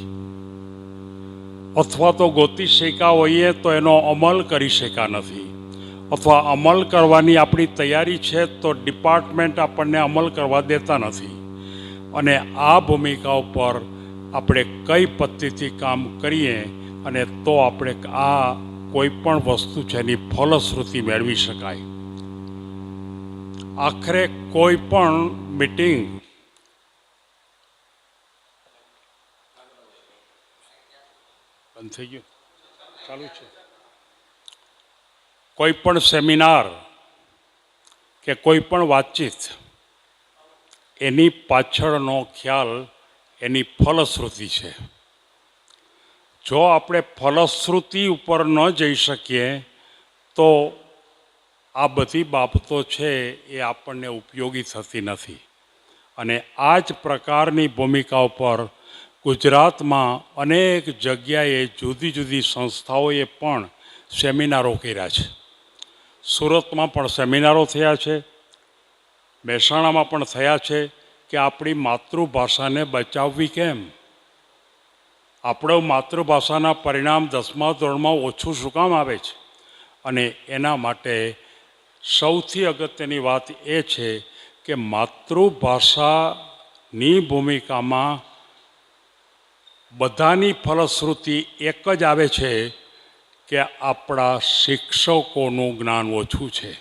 અથવા તો ગોતી શક્યા હોઈએ તો એનો અમલ કરી શક્યા નથી, અથવા અમલ કરવાની આપણી તૈયારી છે તો ડિપાર્ટમેન્ટ આપણને અમલ કરવા દેતા નથી. અને આ ભૂમિકા ઉપર આપણે કઈ પદ્ધતિથી કામ કરીએ અને તો આપણે આ કોઈ પણ વસ્તુ છે એની ફલશ્રુતિ મેળવી શકાય. આખરે કોઈ પણ મીટિંગ બંધ થઈ ગયું, ચાલુ છે. કોઈ પણ સેમિનાર કે કોઈ પણ વાતચીત, એની પાછળનો ખ્યાલ એની ફલશ્રુતિ છે. જો આપણે ફલશ્રુતિ ઉપર ન જઈ શકીએ તો આ બધી બાબતો છે એ આપણને ઉપયોગી થતી નથી. અને આ જ પ્રકારની ભૂમિકા ઉપર ગુજરાતમાં અનેક જગ્યાએ જુદી જુદી સંસ્થાઓએ પણ સેમિનારો કર્યા છે. સુરતમાં પણ સેમિનારો થયા છે, મહેસાણામાં પણ થયા છે કે આપણી માતૃભાષાને બચાવવી કેમ, આપણો માતૃભાષાના પરિણામ 10મા ધોરણમાં ઓછું શું કામ આવે છે. અને એના માટે સૌથી અગત્યની વાત એ છે કે માતૃભાષાની ભૂમિકામાં બધાની ફલશ્રુતિ એક જ આવે છે કે આપણા શિક્ષકોનું જ્ઞાન ઓછું છે.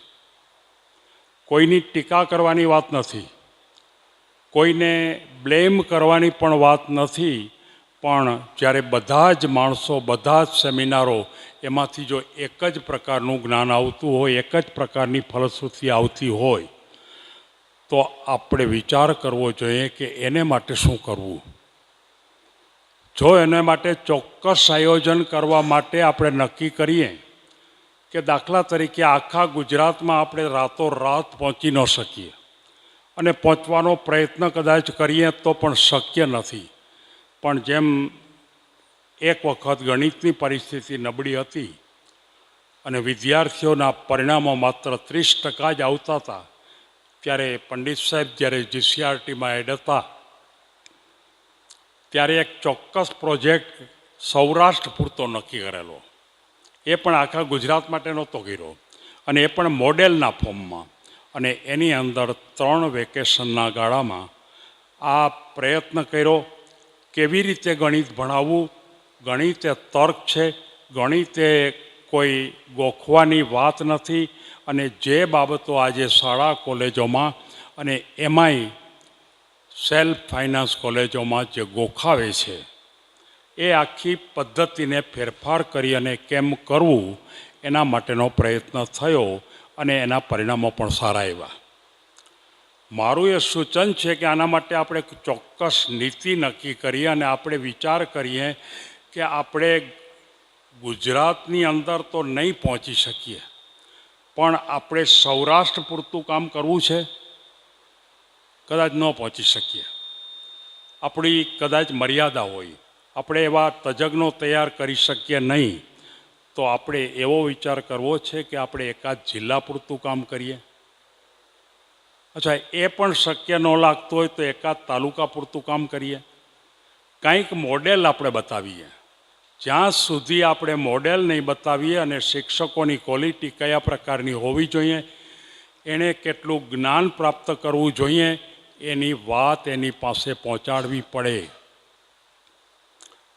કોઈની ટીકા કરવાની વાત નથી, કોઈને બ્લેમ કરવાની પણ વાત નથી, પણ જ્યારે બધા જ માણસો, બધા જ સેમિનારો, એમાંથી જો એક જ પ્રકારનું જ્ઞાન આવતું હોય, એક જ પ્રકારની ફલશ્રુતિ આવતી હોય, તો આપણે વિચાર કરવો જોઈએ કે એને માટે શું કરવું. જો એને માટે ચોક્કસ આયોજન કરવા માટે આપણે નક્કી કરીએ કે દાખલા તરીકે આખા ગુજરાતમાં આપણે રાતોરાત પહોંચી ન શકીએ, અને પહોંચવાનો પ્રયત્ન કદાચ કરીએ તો પણ શક્ય નથી. પણ જેમ એક વખત ગણિતની પરિસ્થિતિ નબળી હતી અને વિદ્યાર્થીઓના પરિણામો માત્ર 30% જ આવતા હતા, ત્યારે પંડિત સાહેબ જ્યારે GCRTમાં એડ હતા ત્યારે એક ચોક્કસ પ્રોજેક્ટ સૌરાષ્ટ્ર પૂરતો નક્કી કરેલો. એ પણ આખા ગુજરાત માટે નહોતો કર્યો, અને એ પણ મોડેલના ફોર્મમાં. અને એની અંદર 3 વેકેશનના ગાળામાં આ પ્રયત્ન કર્યો. કેવી રીતે ગણિત ભણાવવું, ગણિત એ તર્ક છે, ગણિત એ કોઈ ગોખવાની વાત નથી. અને જે બાબતો આજે શાળા કોલેજોમાં અને એમાંય સેલ્ફ ફાઇનાન્સ કોલેજોમાં જે ગોખાવે છે, એ આખી પદ્ધતિને ફેરફાર કરી અને કેમ કરવું એના માટેનો પ્રયત્ન થયો, અને એના પરિણામો પણ સારા આવ્યા. મારું એ સૂચન છે કે આના માટે આપણે ચોક્કસ નીતિ નક્કી કરીએ અને આપણે વિચાર કરીએ કે આપણે ગુજરાતની અંદર તો નહીં પહોંચી શકીએ, પણ આપણે સૌરાષ્ટ્ર પૂરતું કામ કરવું છે, કદાચ ન પહોંચી શકીએ. આપણી કદાચ મર્યાદા હોય, આપણે એવા તજજ્ઞો તૈયાર કરી શકીએ નહીં, તો આપણે એવો વિચાર કરવો છે કે આપણે એકાદ જિલ્લા પૂરતું કામ કરીએ. અચ્છા, એ પણ શક્ય ન લાગતું હોય તો એકાદ તાલુકા પૂરતું કામ કરીએ. કંઈક મોડેલ આપણે બતાવીએ. જ્યાં સુધી આપણે મોડેલ નહીં બતાવીએ અને શિક્ષકોની ક્વોલિટી કયા પ્રકારની હોવી જોઈએ, એણે કેટલું જ્ઞાન પ્રાપ્ત કરવું જોઈએ, એની વાત એની પાસે પહોંચાડવી પડે.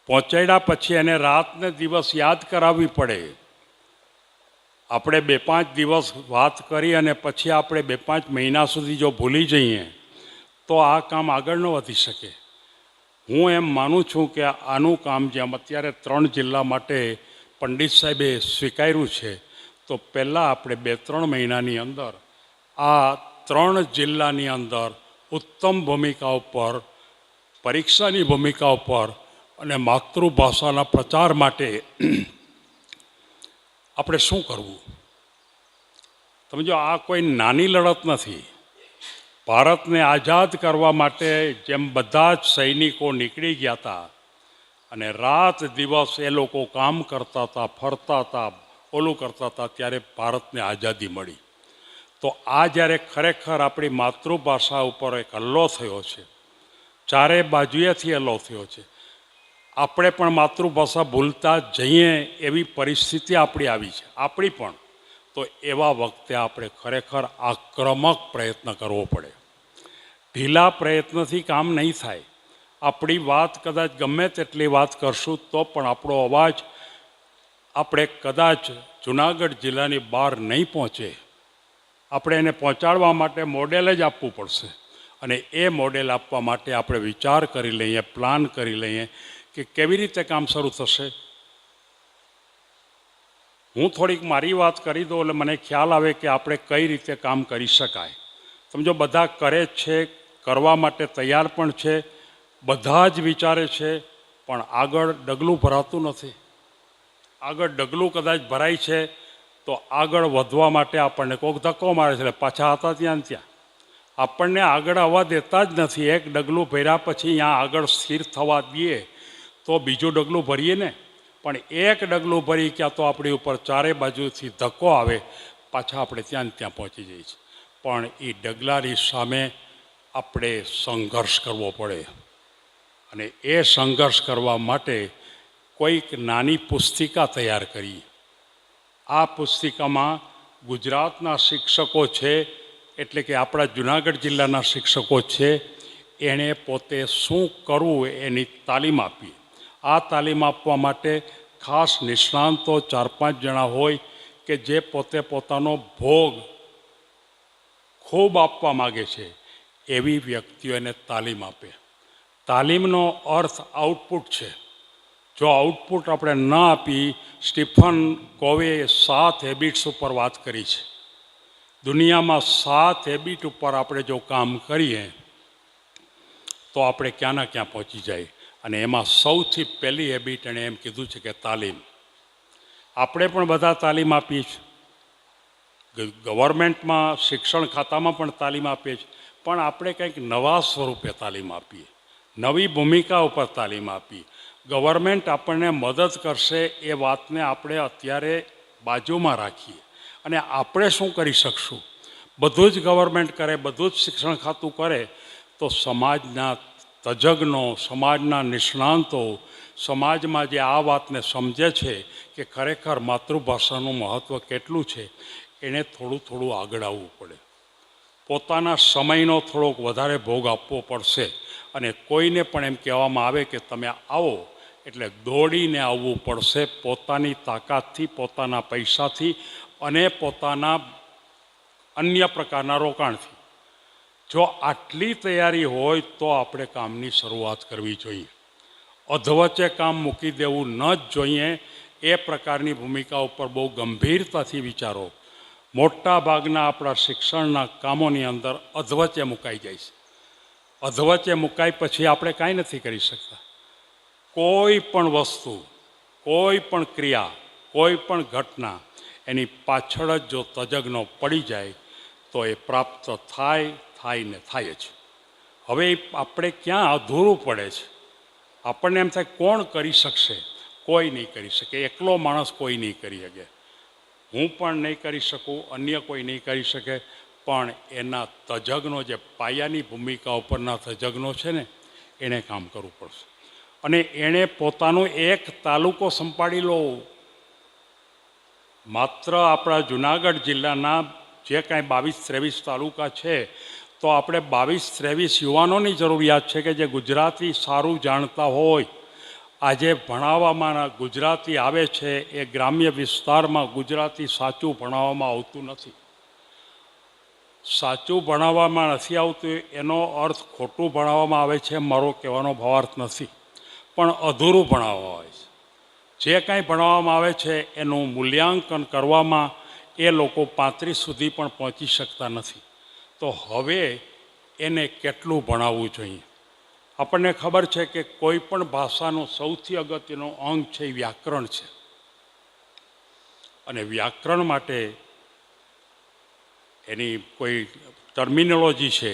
પહોંચાડ્યા પછી એને રાતને દિવસ યાદ કરાવવી પડે. આપણે 2-5 દિવસ વાત કરી અને પછી આપણે 2-5 મહિના સુધી જો ભૂલી જઈએ તો આ કામ આગળ ન વધી શકે. હું એમ માનું છું કે આનું કામ જેમ અત્યારે 3 જિલ્લા માટે પંડિત સાહેબે સ્વીકાર્યું છે, તો પહેલાં આપણે 2-3 મહિનાની અંદર આ 3 જિલ્લાની અંદર ઉત્તમ ભૂમિકા ઉપર, પરીક્ષાની ભૂમિકા ઉપર અને માતૃભાષાના પ્રચાર માટે આપણે શું કરવું. તમે જો આ કોઈ નાની લડત નથી. ભારતને આઝાદ કરવા માટે જેમ બધા જ સૈનિકો નીકળી ગયા હતા અને રાત દિવસ એ લોકો કામ કરતા હતા, ફરતા હતા, ઓલું કરતા હતા, ત્યારે ભારતને આઝાદી મળી. તો આ જ્યારે ખરેખર આપણી માતૃભાષા ઉપર એક હલ્લો થયો છે, ચારે બાજુએથી હલ્લો થયો છે, આપણે પણ માતૃભાષા ભૂલતા જઈએ એવી પરિસ્થિતિ આપણી આવી છે, આપણી પણ. તો એવા વખતે આપણે ખરેખર આક્રમક પ્રયત્ન કરવો પડે. ઢીલા પ્રયત્નથી કામ નહીં થાય. આપણી વાત કદાચ ગમે તેટલી વાત કરશું તો પણ આપણો અવાજ આપણે કદાચ જુનાગઢ જિલ્લાની બહાર નહીં પહોંચે. આપણે એને પહોંચાડવા માટે મોડેલ જ આપવું પડશે. અને એ મોડેલ આપવા માટે આપણે વિચાર કરી લઈએ, પ્લાન કરી લઈએ કે કેવી રીતે કામ શરૂ થશે. હું થોડીક મારી વાત કરી દઉં એટલે મને ખ્યાલ આવે કે આપણે કઈ રીતે કામ કરી શકાય. સમજો બધા કરે જ છે, કરવા માટે તૈયાર પણ છે, બધા જ વિચારે છે, પણ આગળ ડગલું ભરાતું નથી. આગળ ડગલું કદાચ ભરાય છે તો આગળ વધવા માટે આપણને કોઈક ધક્કો મારે છે, પાછા હતા ત્યાં ને ત્યાં. આપણને આગળ આવવા દેતા જ નથી. એક ડગલું ભર્યા પછી અહીંયા આગળ સ્થિર થવા દઈએ તો બીજું ડગલું ભરીએ ને. પણ એક ડગલું ભરી ક્યાં તો આપણી ઉપર ચારે બાજુથી ધક્કો આવે, પાછા આપણે ત્યાં ને ત્યાં પહોંચી જઈએ છીએ. પણ એ ડગલાની સામે આપણે સંઘર્ષ કરવો પડે. અને એ સંઘર્ષ કરવા માટે કોઈક નાની પુસ્તિકા તૈયાર કરી. આ પુસ્તિકામાં ગુજરાતના શિક્ષકો છે, એટલે કે આપણા જુનાગઢ જિલ્લાના શિક્ષકો છે, એણે પોતે શું કરવું એની તાલીમ આપી. આ તાલીમ આપવા માટે ખાસ નિષ્ણાંતો 4-5 જણા હોય કે જે પોતે પોતાનો ભોગ ખૂબ આપવા માગે છે, એવી વ્યક્તિઓને તાલીમ આપે. તાલીમનો અર્થ આઉટપુટ છે. જો આઉટપુટ આપણે ન આપી, સ્ટીફન કોવેએ 7 હેબિટ્સ ઉપર વાત કરી છે. દુનિયામાં 7 હેબિટ ઉપર આપણે જો કામ કરીએ તો આપણે ક્યાંના ક્યાં પહોંચી જાય. અને એમાં સૌથી પહેલી હેબિટ એણે એમ કીધું છે કે તાલીમ. આપણે પણ બધા તાલીમ આપીએ છીએ, ગવર્મેન્ટમાં શિક્ષણ ખાતામાં પણ તાલીમ આપીએ છીએ, પણ આપણે કંઈક નવા સ્વરૂપે તાલીમ આપીએ, નવી ભૂમિકા ઉપર તાલીમ આપીએ. ગવર્મેન્ટ આપણને મદદ કરશે એ વાતને આપણે અત્યારે બાજુમાં રાખીએ. અને આપણે શું કરી શકશું? બધું જ ગવર્મેન્ટ કરે, બધું જ શિક્ષણ ખાતું કરે તો સમાજના તજજ્ઞો, સમાજના નિષ્ણાંતો, સમાજમાં જે આ વાતને સમજે છે કે ખરેખર માતૃભાષાનું મહત્ત્વ કેટલું છે, એને થોડું આગળ આવવું પડે. પોતાના સમયનો થોડોક વધારે ભોગ આપવો પડશે. અને કોઈને પણ એમ કહેવામાં આવે કે તમે આવો એટલે દોડીને આવવું પડશે, પોતાની તાકાતથી, પોતાના પૈસાથી અને પોતાના અન્ય પ્રકારના રોકાણથી. જો આટલી તૈયારી હોય તો આપણે કામની શરૂઆત કરવી જોઈએ. અધવચ્ચે કામ મૂકી દેવું ન જ જોઈએ. એ પ્રકારની ભૂમિકા ઉપર બહુ ગંભીરતાથી વિચારો. મોટા ભાગના આપણા શિક્ષણના કામોની અંદર અધવચ્ચે મુકાઈ જાય છે. અધવચ્ચે મુકાઈ પછી આપણે કાંઈ નથી કરી શકતા. કોઈ પણ વસ્તુ, કોઈ પણ ક્રિયા, કોઈ પણ ઘટના, એની પાછળ જ જો તજજ્ઞો પડી જાય તો એ પ્રાપ્ત થાય ને થાય જ. હવે આપણે ક્યાં અધૂરું પડે છે? આપણને એમ થાય કોણ કરી શકશે? કોઈ નહીં કરી શકે. એકલો માણસ કોઈ નહીં કરી શકે. હું પણ નહીં કરી શકું, અન્ય કોઈ નહીં કરી શકે. પણ એના તજજ્ઞો, જે પાયાની ભૂમિકા ઉપરના તજજ્ઞો છે ને, એણે કામ કરવું પડશે. અને એણે પોતાનો એક તાલુકો સંભાળી લો. માત્ર આપણા જુનાગઢ જિલ્લાના જે કાંઈ 22-23 તાલુકા છે, તો આપણે 22-23 યુવાનોની જરૂરિયાત છે કે જે ગુજરાતી સારું જાણતા હોય. આજે ભણાવવામાં ગુજરાતી આવે છે, એ ગ્રામ્ય વિસ્તારમાં ગુજરાતી સાચું ભણાવવામાં આવતું નથી. સાચું ભણાવવામાં નથી આવતું એનો અર્થ ખોટું ભણાવવામાં આવે છે મારો કહેવાનો ભાવાર્થ નથી, પણ અધૂરું ભણાવવામાં આવે છે. જે કાંઈ ભણાવવામાં આવે છે એનું મૂલ્યાંકન કરવામાં એ લોકો 35 સુધી પણ પહોંચી શકતા નથી. તો હવે એને કેટલું ભણાવવું જોઈએ? આપણને ખબર છે કે કોઈ પણ ભાષાનો સૌથી અગત્યનો અંગ છે એ વ્યાકરણ છે, અને વ્યાકરણ માટે એની કોઈ ટર્મિનોલોજી છે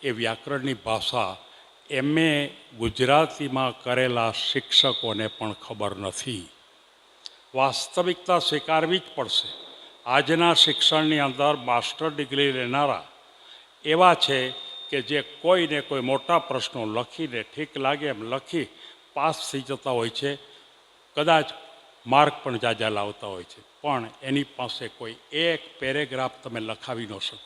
એ વ્યાકરણની ભાષા એમએ ગુજરાતીમાં કરેલા શિક્ષકોને પણ ખબર નથી. વાસ્તવિકતા સ્વીકારવી જ પડશે. આજના શિક્ષણની અંદર માસ્ટર ડિગ્રી લેનારા એવા છે કે જે કોઈને કોઈ મોટા પ્રશ્નો લખીને ઠીક લાગે એમ લખી પાસ થઈ જતા હોય છે, કદાચ માર્ક પણ જાજા લાવતા હોય છે, પણ એની પાસે કોઈ એક પેરેગ્રાફ તમે લખાવી ન શકો.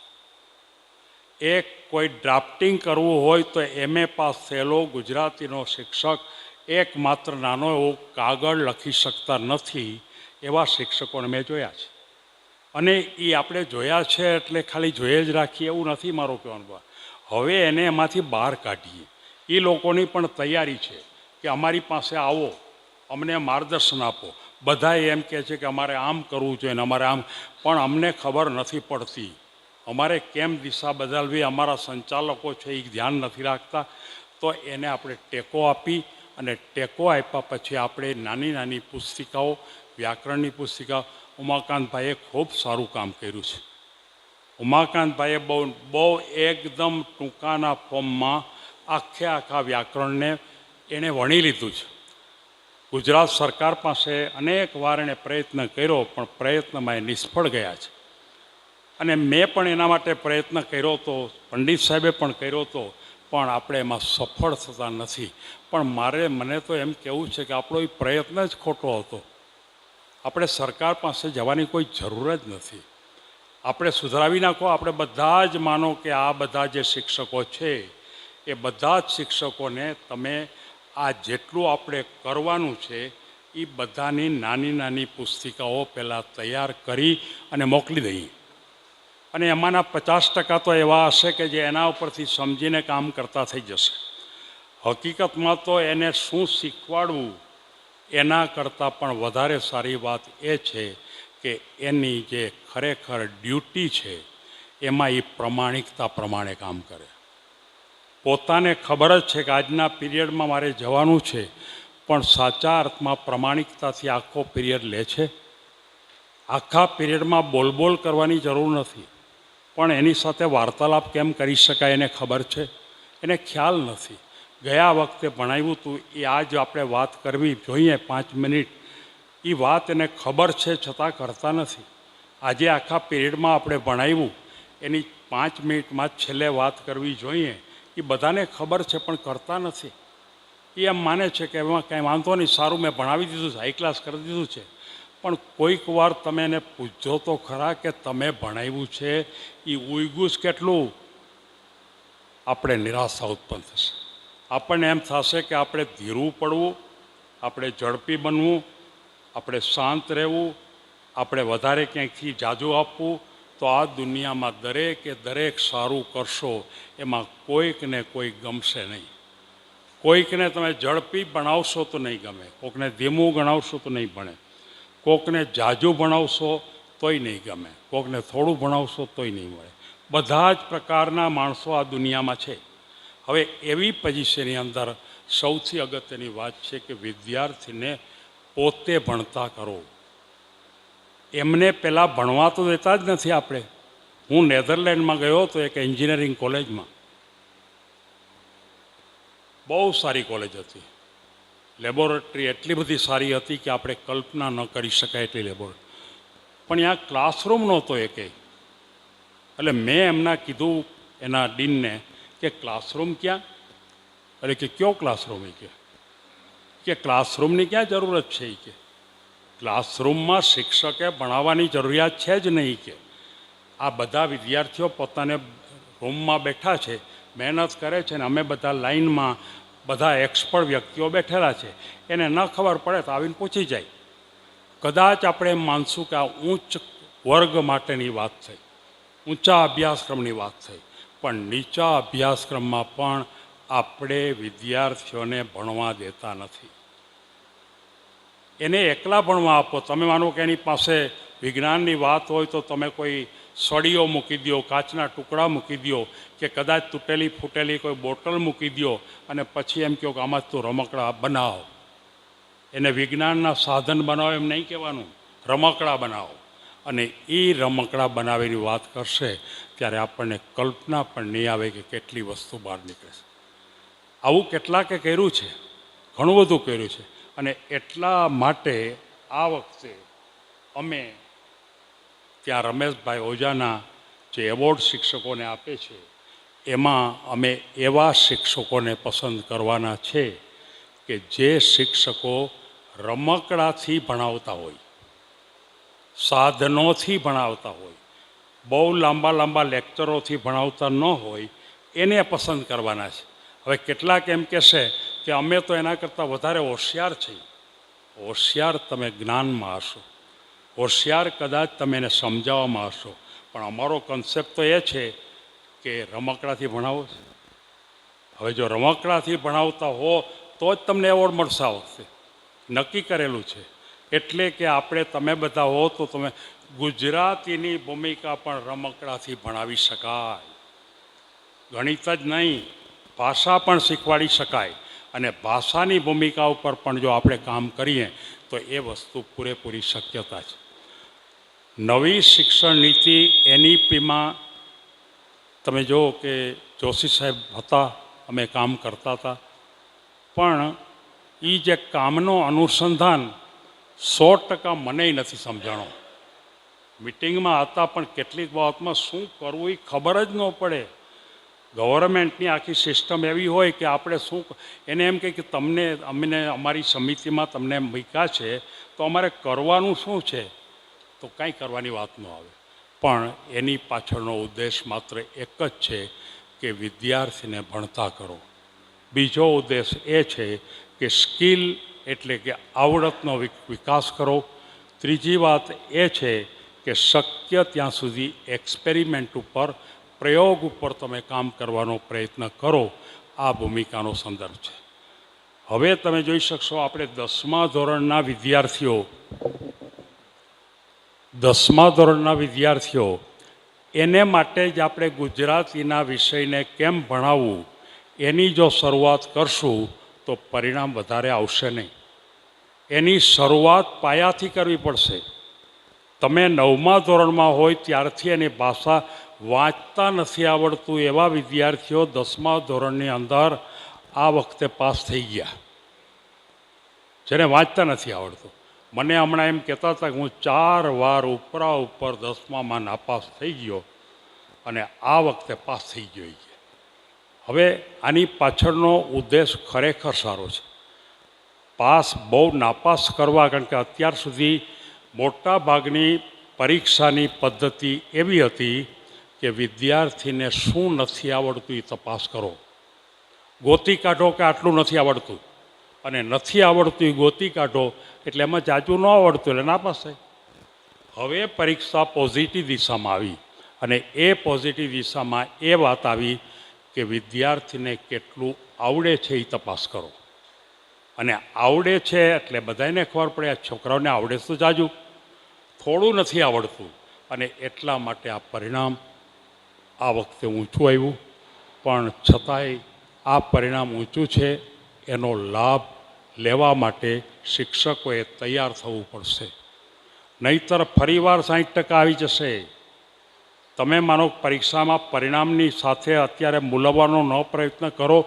એક કોઈ ડ્રાફ્ટિંગ કરવું હોય તો એમએ પાસ થયેલો ગુજરાતીનો શિક્ષક એકમાત્ર નાનો એવો કાગળ લખી શકતા નથી. એવા શિક્ષકોને મેં જોયા છે, અને એ આપણે જોયા છે એટલે ખાલી જોઈએ જ રાખીએ એવું નથી મારો કહેવાનો. હવે એને એમાંથી બહાર કાઢીએ. એ લોકોની પણ તૈયારી છે કે અમારી પાસે આવો, અમને માર્ગદર્શન આપો. બધા એમ કહે છે કે અમારે આમ કરવું જોઈએ ને અમારે આમ, પણ અમને ખબર નથી પડતી અમારે કેમ દિશા બદલવી. અમારા સંચાલકો છે એ ધ્યાન નથી રાખતા. તો એને આપણે ટેકો આપી, અને ટેકો આપ્યા પછી આપણે નાની નાની પુસ્તિકાઓ, વ્યાકરણની પુસ્તિકા, ઉમાકાંતભાઈએ ખૂબ સારું કામ કર્યું છે. ઉમાકાંતભાઈએ બહુ એકદમ ટૂંકાના ફોર્મમાં આખા વ્યાકરણને એણે વણી લીધું છે. ગુજરાત સરકાર પાસે અનેક વાર એણે પ્રયત્ન કર્યો, પણ પ્રયત્નમાં એ નિષ્ફળ ગયા છે. અને મેં પણ એના માટે પ્રયત્ન કર્યો હતો, પંડિત સાહેબે પણ કર્યો હતો, પણ આપણે એમાં સફળ થતા નથી. પણ મને તો એમ કહેવું છે કે આપણો એ પ્રયત્ન જ ખોટો હતો. આપણે સરકાર પાસે જવાની કોઈ જરૂર જ નથી. આપણે સુધરાવી નાખો. આપણે બધા જ માનો કે આ બધા જે શિક્ષકો છે એ બધા જ શિક્ષકોને તમે આ જેટલું આપણે કરવાનું છે એ બધાની નાની નાની પુસ્તિકાઓ પહેલાં તૈયાર કરી અને મોકલી દઈએ. અને એમાંના 50% તો એવા હશે કે જે એના ઉપરથી સમજીને કામ કરતા થઈ જશે. હકીકતમાં તો એને શું શીખવાડવું એના કરતાં પણ વધારે સારી વાત એ છે કે એની જે ખરેખર ડ્યુટી છે એમાં એ પ્રમાણિકતા પ્રમાણે કામ કરે. પોતાને ખબર જ છે કે આજના પીરિયડમાં મારે જવાનું છે, પણ સાચા અર્થમાં પ્રમાણિકતાથી આખો પીરિયડ લે છે. આખા પીરિયડમાં બોલબોલ કરવાની જરૂર નથી, પણ એની સાથે વાર્તાલાપ કેમ કરી શકાય એને ખબર છે. એને ખ્યાલ નથી. ગયા વખતે ભણાવ્યું હતું એ આજ આપણે વાત કરવી જોઈએ 5 મિનિટ, એ વાત એને ખબર છે છતાં કરતા નથી. આજે આખા પીરિયડમાં આપણે ભણાવ્યું એની 5 મિનિટમાં છેલ્લે વાત કરવી જોઈએ, એ બધાને ખબર છે પણ કરતા નથી. એ એમ માને છે કે એમાં કાંઈ વાંધો નહીં, સારું મેં ભણાવી દીધું છે, હાઈ ક્લાસ કરી દીધું છે. પણ કોઈક વાર તમે એને પૂછજો તો ખરા કે તમે ભણાવ્યું છે એ ઉયગું કેટલું. આપણે નિરાશા ઉત્પન્ન થશે. આપણને એમ થશે કે આપણે ધીરું પડવું, આપણે ઝડપી બનવું, આપણે શાંત રહેવું, આપણે વધારે ક્યાંકથી જાજુ આપવું, તો આ દુનિયામાં દરેક સારું કરશો એમાં કોઈકને કોઈ ગમશે નહીં. કોઈકને તમે ઝડપી ભણાવશો તો નહીં ગમે, કોઈકને ધીમું ગણાવશો તો નહીં ભણે, કોઈકને જાજુ ભણાવશો તોય નહીં ગમે, કોઈકને થોડું ભણાવશો તોય નહીં મળે. બધા જ પ્રકારના માણસો આ દુનિયામાં છે. હવે એવી પોઝિશનની અંદર સૌથી અગત્યની વાત છે કે વિદ્યાર્થીને પોતે ભણતા કરો. એમને પહેલાં ભણવા તો દેતા જ નથી આપણે. હું નેધરલેન્ડમાં ગયો હતો એક એન્જિનિયરિંગ કોલેજમાં. બહુ સારી કોલેજ હતી. લેબોરેટરી એટલી બધી સારી હતી કે આપણે કલ્પના ન કરી શકાય એટલી લેબોરેટરી. પણ ત્યાં ક્લાસરૂમ નહોતો એકેય. એટલે મેં એમના કીધું એના ડીનને કે ક્લાસરૂમ ક્યાં? એટલે કે કયો ક્લાસરૂમ? કે ક્લાસરૂમની ક્યાં જરૂરત છે? કે ક્લાસરૂમમાં શિક્ષકે ભણાવવાની જરૂરિયાત છે જ નહીં. કે આ બધા વિદ્યાર્થીઓ પોતાને રૂમમાં બેઠા છે, મહેનત કરે છે, ને અમે બધા લાઈનમાં બધા એક્સપર્ટ વ્યક્તિઓ બેઠેલા છે. એને ન ખબર પડે તો આવીને પૂછી જાય. કદાચ આપણે એમ માનશું કે આ ઉચ્ચ વર્ગ માટેની વાત થઈ, ઊંચા અભ્યાસક્રમની વાત થઈ, પણ નીચા અભ્યાસક્રમમાં પણ આપણે વિદ્યાર્થીઓને ભણવા દેતા નથી. એને એકલા ભણવા આપો. તમે માનો કે એની પાસે વિજ્ઞાનની વાત હોય તો તમે કોઈ સળીઓ મૂકી દો, કાચના ટુકડા મૂકી દો, કે કદાચ તૂટેલી ફૂટેલી કોઈ બોટલ મૂકી દો અને પછી એમ કહો કે આમાં તું રમકડા બનાવો. એને વિજ્ઞાનના સાધન બનાવો એમ નહીં કહેવાનું, રમકડા બનાવો. અને એ રમકડા બનાવીની વાત કરશે ત્યારે આપણને કલ્પના પણ નહીં આવે કે કેટલી વસ્તુ બહાર નીકળે છે. આવું કેટલાકે કર્યું છે, ઘણું બધું કર્યું છે. અને એટલા માટે આ વખતે અમે ત્યાં રમેશભાઈ ઓઝાના જે એવોર્ડ શિક્ષકોને આપે છે એમાં અમે એવા શિક્ષકોને પસંદ કરવાના છે કે જે શિક્ષકો રમકડાથી ભણાવતા હોય, સાધનોથી ભણાવતા હોય, બહુ લાંબા લાંબા લેક્ચરોથી ભણાવતા ન હોય, એને પસંદ કરવાના છે. હવે કેટલાક એમ કહેશે કે અમે તો એના કરતાં વધારે હોશિયાર છીએ. હોશિયાર તમે જ્ઞાનમાં હશો, હોશિયાર કદાચ તમે એને સમજાવવામાં હશો, પણ અમારો કન્સેપ્ટ તો એ છે કે રમકડાથી ભણાવો છે. હવે જો રમકડાથી ભણાવતા હો તો જ તમને એવોર્ડ મળશે આ વખતે, નક્કી કરેલું છે. એટલે કે આપણે તમે બધા હો તો તમે ગુજરાતીની ભૂમિકા પણ રમકડાથી ભણાવી શકાય. ગણિત જ નહીં, ભાષા પણ શીખવાડી શકાય. અને ભાષાની ભૂમિકા ઉપર પણ જો આપણે કામ કરીએ તો એ વસ્તુ પૂરેપૂરી શક્યતા છે. નવી શિક્ષણ નીતિ NEPમાં તમે જુઓ કે જોશી સાહેબ હતા, અમે કામ કરતા હતા, પણ એ જે કામનો અનુસંધાન 100% મને નથી સમજાણો. મિટિંગમાં હતા પણ કેટલીક બાબતમાં શું કરવું એ ખબર જ ન પડે. ગવર્મેન્ટની આખી સિસ્ટમ એવી હોય કે આપણે શું એને એમ કહે કે તમને અમને અમારી સમિતિમાં તમને મૂક્યા છે તો અમારે કરવાનું શું છે, તો કાંઈ કરવાની વાત ન આવે. પણ એની પાછળનો ઉદ્દેશ માત્ર એક જ છે કે વિદ્યાર્થીને ભણતા કરો. બીજો ઉદ્દેશ એ છે કે સ્કિલ એટલે કે આવડતનો વિકાસ કરો. ત્રીજી વાત એ છે કે શક્ય ત્યાં સુધી એક્સપેરિમેન્ટ ઉપર, પ્રયોગ ઉપર તમે કામ કરવાનો પ્રયત્ન કરો. આ ભૂમિકાનો સંદર્ભ છે. હવે તમે જોઈ શકશો આપણે 10મા ધોરણના વિદ્યાર્થીઓ એને માટે જ આપણે ગુજરાતીના વિષયને કેમ ભણાવવું એની જો શરૂઆત કરશું તો પરિણામ વધારે આવશે નહીં. એની શરૂઆત પાયાથી કરવી પડશે. તમે 9મા ધોરણમાં હોય ત્યારથી એની ભાષા વાંચતા નથી આવડતું એવા વિદ્યાર્થીઓ 10મા ધોરણની અંદર આ વખતે પાસ થઈ ગયા, જેને વાંચતા નથી આવડતું. મને હમણાં એમ કહેતા હતા કે હું 4 વાર ઉપરા ઉપર 10મામાં નાપાસ થઈ ગયો અને આ વખતે પાસ થઈ ગયો. હવે આની પાછળનો ઉદ્દેશ ખરેખર સારો છે. પાસ બહુ નાપાસ કરવા, કારણ કે અત્યાર સુધી મોટા ભાગની પરીક્ષાની પદ્ધતિ એવી હતી કે વિદ્યાર્થીને શું નથી આવડતું એ તપાસ કરો, ગોતી કાઢો કે આટલું નથી આવડતું, અને નથી આવડતું એ ગોતી કાઢો એટલે એમાં જાજુ ન આવડતું એટલે નાપાસ થાય. હવે પરીક્ષા પોઝિટિવ દિશામાં આવી અને એ પોઝિટિવ દિશામાં એ વાત આવી કે વિદ્યાર્થીને કેટલું આવડે છે એ તપાસ કરો. અને આવડે છે એટલે બધાને ખબર પડે આ છોકરાઓને આવડે તો જાજુ, થોડું નથી આવડતું. અને એટલા માટે આ પરિણામ આ વખતે ઊંચું આવ્યું. પણ છતાંય આ પરિણામ ઊંચું છે એનો લાભ લેવા માટે શિક્ષકોએ તૈયાર થવું પડશે. નહીંતર ફરીવાર 60% આવી જશે. તમે માનો પરીક્ષામાં પરિણામની સાથે અત્યારે મૂલવવાનો ન પ્રયત્ન કરો,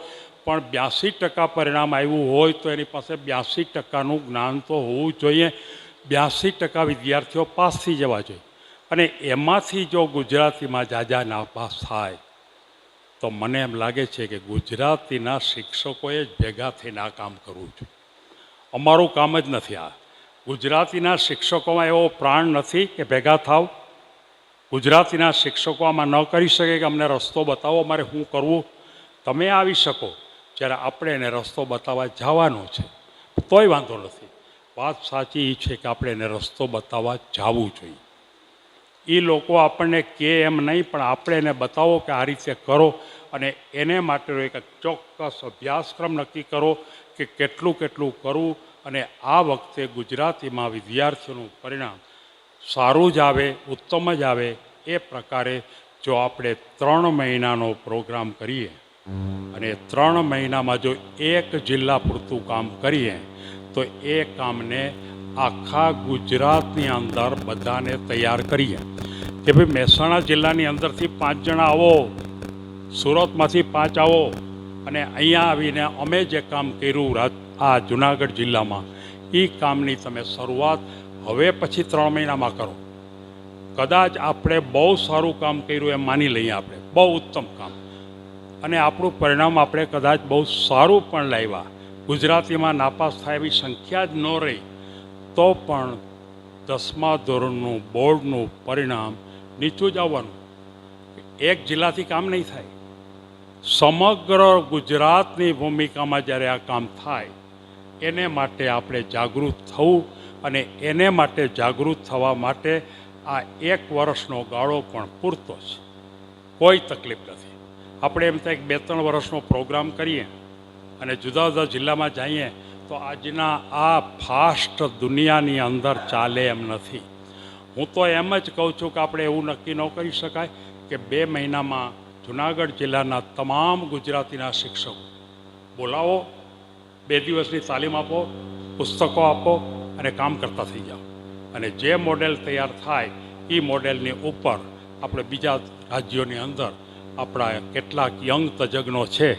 પણ 82% પરિણામ આવ્યું હોય તો એની પાસે 82%નું જ્ઞાન તો હોવું જોઈએ. 82% વિદ્યાર્થીઓ પાસ થઈ જવા જોઈએ. અને એમાંથી જો ગુજરાતીમાં જાજા નાપાસ થાય તો મને એમ લાગે છે કે ગુજરાતીના શિક્ષકોએ જ ભેગા થઈને આ કામ કરવું જોઈએ. અમારું કામ જ નથી આ. ગુજરાતીના શિક્ષકોમાં એવો પ્રાણ નથી કે ભેગા થાવ. ગુજરાતીના શિક્ષકો આમાં ન કરી શકે કે અમને રસ્તો બતાવો, અમારે શું કરવું. તમે આવી શકો જ્યારે આપણે એને રસ્તો બતાવવા જવાનો છે તોય વાંધો નથી. વાત સાચી એ છે કે આપણે એને રસ્તો બતાવવા જવું જોઈએ. એ લોકો આપણને કહે એમ નહીં, પણ આપણે એને બતાવો કે આ રીતે કરો, અને એને માટેનો એક ચોક્કસ અભ્યાસક્રમ નક્કી કરો કે કેટલું કેટલું કરવું, અને આ વખતે ગુજરાતીમાં વિદ્યાર્થીઓનું પરિણામ સારું જ આવે, ઉત્તમ જ આવે. એ પ્રકારે જો આપણે 3 મહિનાનો પ્રોગ્રામ કરીએ અને 3 મહિનામાં જો એક જિલ્લા પૂરતું કામ કરીએ તો એ કામને આખા ગુજરાતની અંદર બધાને તૈયાર કરીએ કે ભાઈ મહેસાણા જિલ્લાની અંદરથી 5 જણા આવો, સુરતમાંથી 5 આવો, અને અહીંયા આવીને અમે જે કામ કર્યું આ જુનાગઢ જિલ્લામાં એ કામની તમે શરૂઆત હવે પછી 3 મહિનામાં કરો. કદાચ આપણે બહુ સારું કામ કર્યું એમ માની લઈએ, આપણે બહુ ઉત્તમ કામ, અને આપણું પરિણામ આપણે કદાચ બહુ સારું પણ લાવ્યા, ગુજરાતીમાં નાપાસ થાય એવી સંખ્યા જ ન રહી, તો પણ 10મા ધોરણનું બોર્ડનું પરિણામ નીચું જ આવવાનું. એક જિલ્લાથી કામ નહીં થાય. સમગ્ર ગુજરાતની ભૂમિકામાં જ્યારે આ કામ થાય એને માટે આપણે જાગૃત થવું, અને એને માટે જાગૃત થવા માટે આ 1 વર્ષનો ગાળો પણ પૂરતો છે, કોઈ તકલીફ નથી. આપણે એમ થાય કે 2-3 વર્ષનો પ્રોગ્રામ કરીએ અને જુદા જુદા જિલ્લામાં જઈએ તો આજના આ ફાસ્ટ દુનિયાની અંદર ચાલે એમ નથી. હું તો એમ જ કહું છું કે આપણે એવું નક્કી ન કરી શકાય કે 2 મહિનામાં જુનાગઢ જિલ્લાના તમામ ગુજરાતીના શિક્ષકો બોલાવો, 2 દિવસની તાલીમ આપો, પુસ્તકો આપો અને કામ કરતા થઈ જાઓ, અને જે મોડેલ તૈયાર થાય એ મોડેલની ઉપર આપણે બીજા રાજ્યોની અંદર આપણા કેટલાક યંગ તજજ્ઞો છે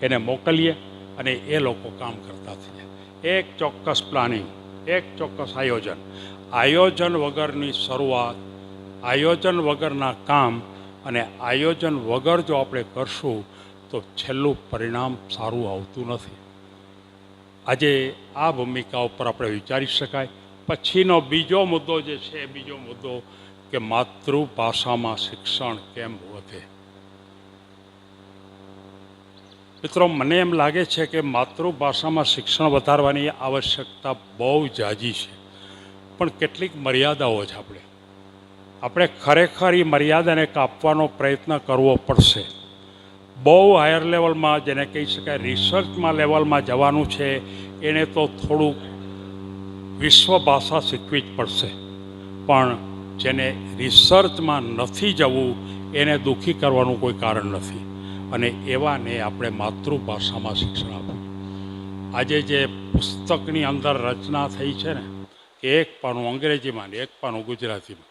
એને મોકલીએ અને એ લોકો કામ કરતા થઈ જાય. એક ચોક્કસ પ્લાનિંગ, એક ચોક્કસ આયોજન વગરની શરૂઆત, આયોજન વગરના કામ, અને આયોજન વગર જો આપણે કરશું તો છેલ્લું પરિણામ સારું આવતું નથી. આજે આ ભૂમિકા ઉપર આપણે વિચારી શકાય. પછીનો બીજો મુદ્દો જે છે, બીજો મુદ્દો કે માતૃભાષામાં શિક્ષણ કેમ વધે. મિત્રો, મને એમ લાગે છે કે માતૃભાષામાં શિક્ષણ વધારવાની આવશ્યકતા બહુ ઝાઝી છે, પણ કેટલીક મર્યાદાઓ છે. આપણે ખરેખર એ મર્યાદાને કાપવાનો પ્રયત્ન કરવો પડશે. બહુ હાયર લેવલમાં, જેને કહી શકાય રિસર્ચમાં લેવલમાં જવાનું છે, એને તો થોડુંક વિશ્વ ભાષા શીખવી જ પડશે, પણ જેને રિસર્ચમાં નથી જવું એને દુઃખી કરવાનું કોઈ કારણ નથી, અને એવાને આપણે માતૃભાષામાં શિક્ષણ આપવું. આજે જે પુસ્તકની અંદર રચના થઈ છે ને, કે 1 પાનું અંગ્રેજીમાં ને 1 પાનું ગુજરાતીમાં,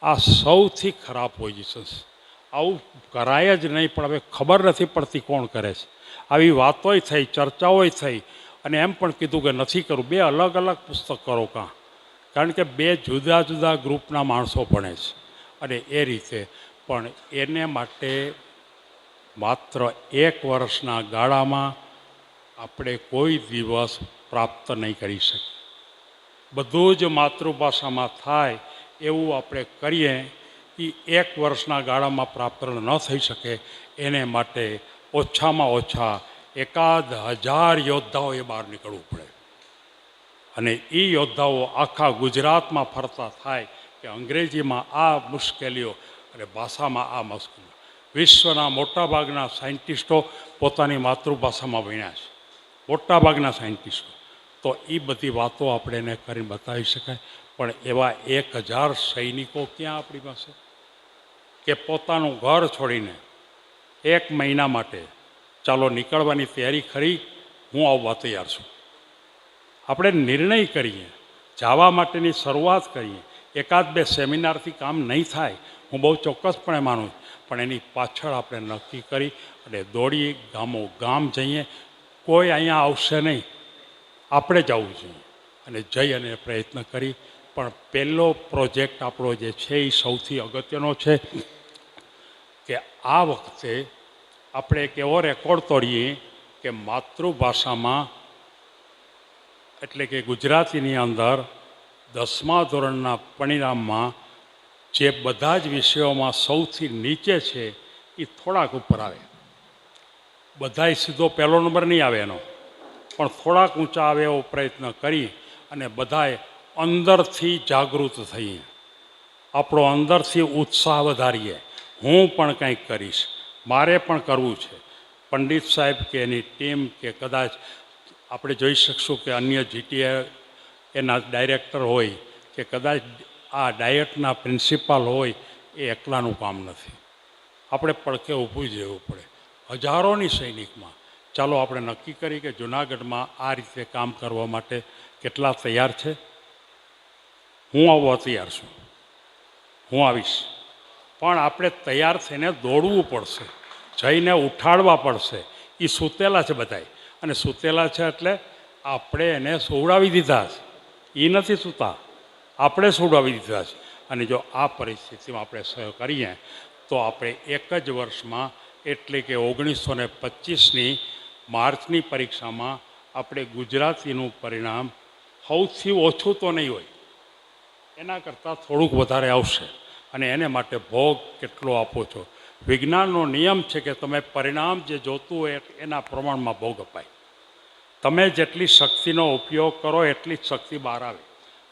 આ સૌથી ખરાબ પોઝિશન છે. આવું કરાય જ નહીં, પણ હવે ખબર નથી પડતી કોણ કરે છે. આવી વાતોય થઈ, ચર્ચાઓય થઈ, અને એમ પણ કીધું કે નથી કરવું. 2 અલગ અલગ પુસ્તક કરો કારણ કે 2 જુદા જુદા ગ્રુપના માણસો ભણે છે, અને એ રીતે પણ એને માટે માત્ર 1 વર્ષના ગાળામાં આપણે કોઈ દિવસ પ્રાપ્ત નહીં કરી શકીએ. બધું જ માતૃભાષામાં થાય એવું આપણે કરીએ એ 1 વર્ષના ગાળામાં પ્રાપ્ત ન થઈ શકે. એને માટે ઓછામાં ઓછા 1000 યોદ્ધાઓએ બહાર નીકળવું પડે, અને એ યોદ્ધાઓ આખા ગુજરાતમાં ફરતા થાય કે અંગ્રેજીમાં આ મુશ્કેલીઓ અને ભાષામાં આ મુશ્કેલીઓ. વિશ્વના મોટાભાગના સાયન્ટિસ્ટો પોતાની માતૃભાષામાં ભણ્યા છે, મોટાભાગના સાયન્ટિસ્ટો. તો એ બધી વાતો આપણે એને કરીને બતાવી શકાય. પણ એવા 1000 સૈનિકો ક્યાં આપણી પાસે કે પોતાનું ઘર છોડીને 1 મહિના માટે ચાલો નીકળવાની તૈયારી કરી, હું આવવા તૈયાર છું. આપણે નિર્ણય કરીએ, જવા માટેની શરૂઆત કરીએ. 1-2 સેમિનારથી કામ નહીં થાય, હું બહુ ચોક્કસપણે માનું, પણ એની પાછળ આપણે નક્કી કરી અને દોડીએ, ગામ જઈએ. કોઈ અહીંયા આવશે નહીં, આપણે જવું જોઈએ, અને જઈ અને પ્રયત્ન કરી. પણ પહેલો પ્રોજેક્ટ આપણો જે છે એ સૌથી અગત્યનો છે કે આ વખતે આપણે એક એવો રેકોર્ડ તોડીએ કે માતૃભાષામાં એટલે કે ગુજરાતીની અંદર 10મા ધોરણના પરિણામમાં જે બધા જ વિષયોમાં સૌથી નીચે છે એ થોડાક ઉપર આવે. બધાય સીધો 1લો નંબર નહીં આવે એનો, પણ થોડાક ઊંચા આવે એવો પ્રયત્ન કરી અને બધાએ અંદરથી જાગૃત થઈએ. આપણો અંદરથી ઉત્સાહ વધારીએ. હું પણ કંઈક કરીશ, મારે પણ કરવું છે. પંડિત સાહેબ કે એની ટીમ કે કદાચ આપણે જોઈ શકશું કે અન્ય જીટીએ એના ડાયરેક્ટર હોય કે કદાચ આ ડાયટના પ્રિન્સિપાલ હોય, એ એકલાનું કામ નથી. આપણે પડખે ઊભું જ રહેવું પડે. હજારોની સૈનિકમાં ચાલો આપણે નક્કી કરી કે જુનાગઢમાં આ રીતે કામ કરવા માટે કેટલા તૈયાર છે. હું આવવા તૈયાર છું, હું આવીશ, પણ આપણે તૈયાર થઈને દોડવું પડશે, જઈને ઉઠાડવા પડશે. એ સૂતેલા છે બધાય, અને સૂતેલા છે એટલે આપણે એને સોવડાવી દીધા છે. એ નથી સૂતા, આપણે સોવડાવી દીધા છે. અને જો આ પરિસ્થિતિમાં આપણે સહયોગ કરીએ તો આપણે એક જ વર્ષમાં એટલે કે 1925ની માર્ચની પરીક્ષામાં આપણે ગુજરાતીનું પરિણામ સૌથી ઓછું તો નહીં હોય, એના કરતાં થોડુંક વધારે આવશે. અને એને માટે ભોગ કેટલો આપો છો. વિજ્ઞાનનો નિયમ છે કે તમે પરિણામ જે જોતું હોય એના પ્રમાણમાં ભોગ અપાય. તમે જેટલી શક્તિનો ઉપયોગ કરો એટલી જ શક્તિ બહાર આવે.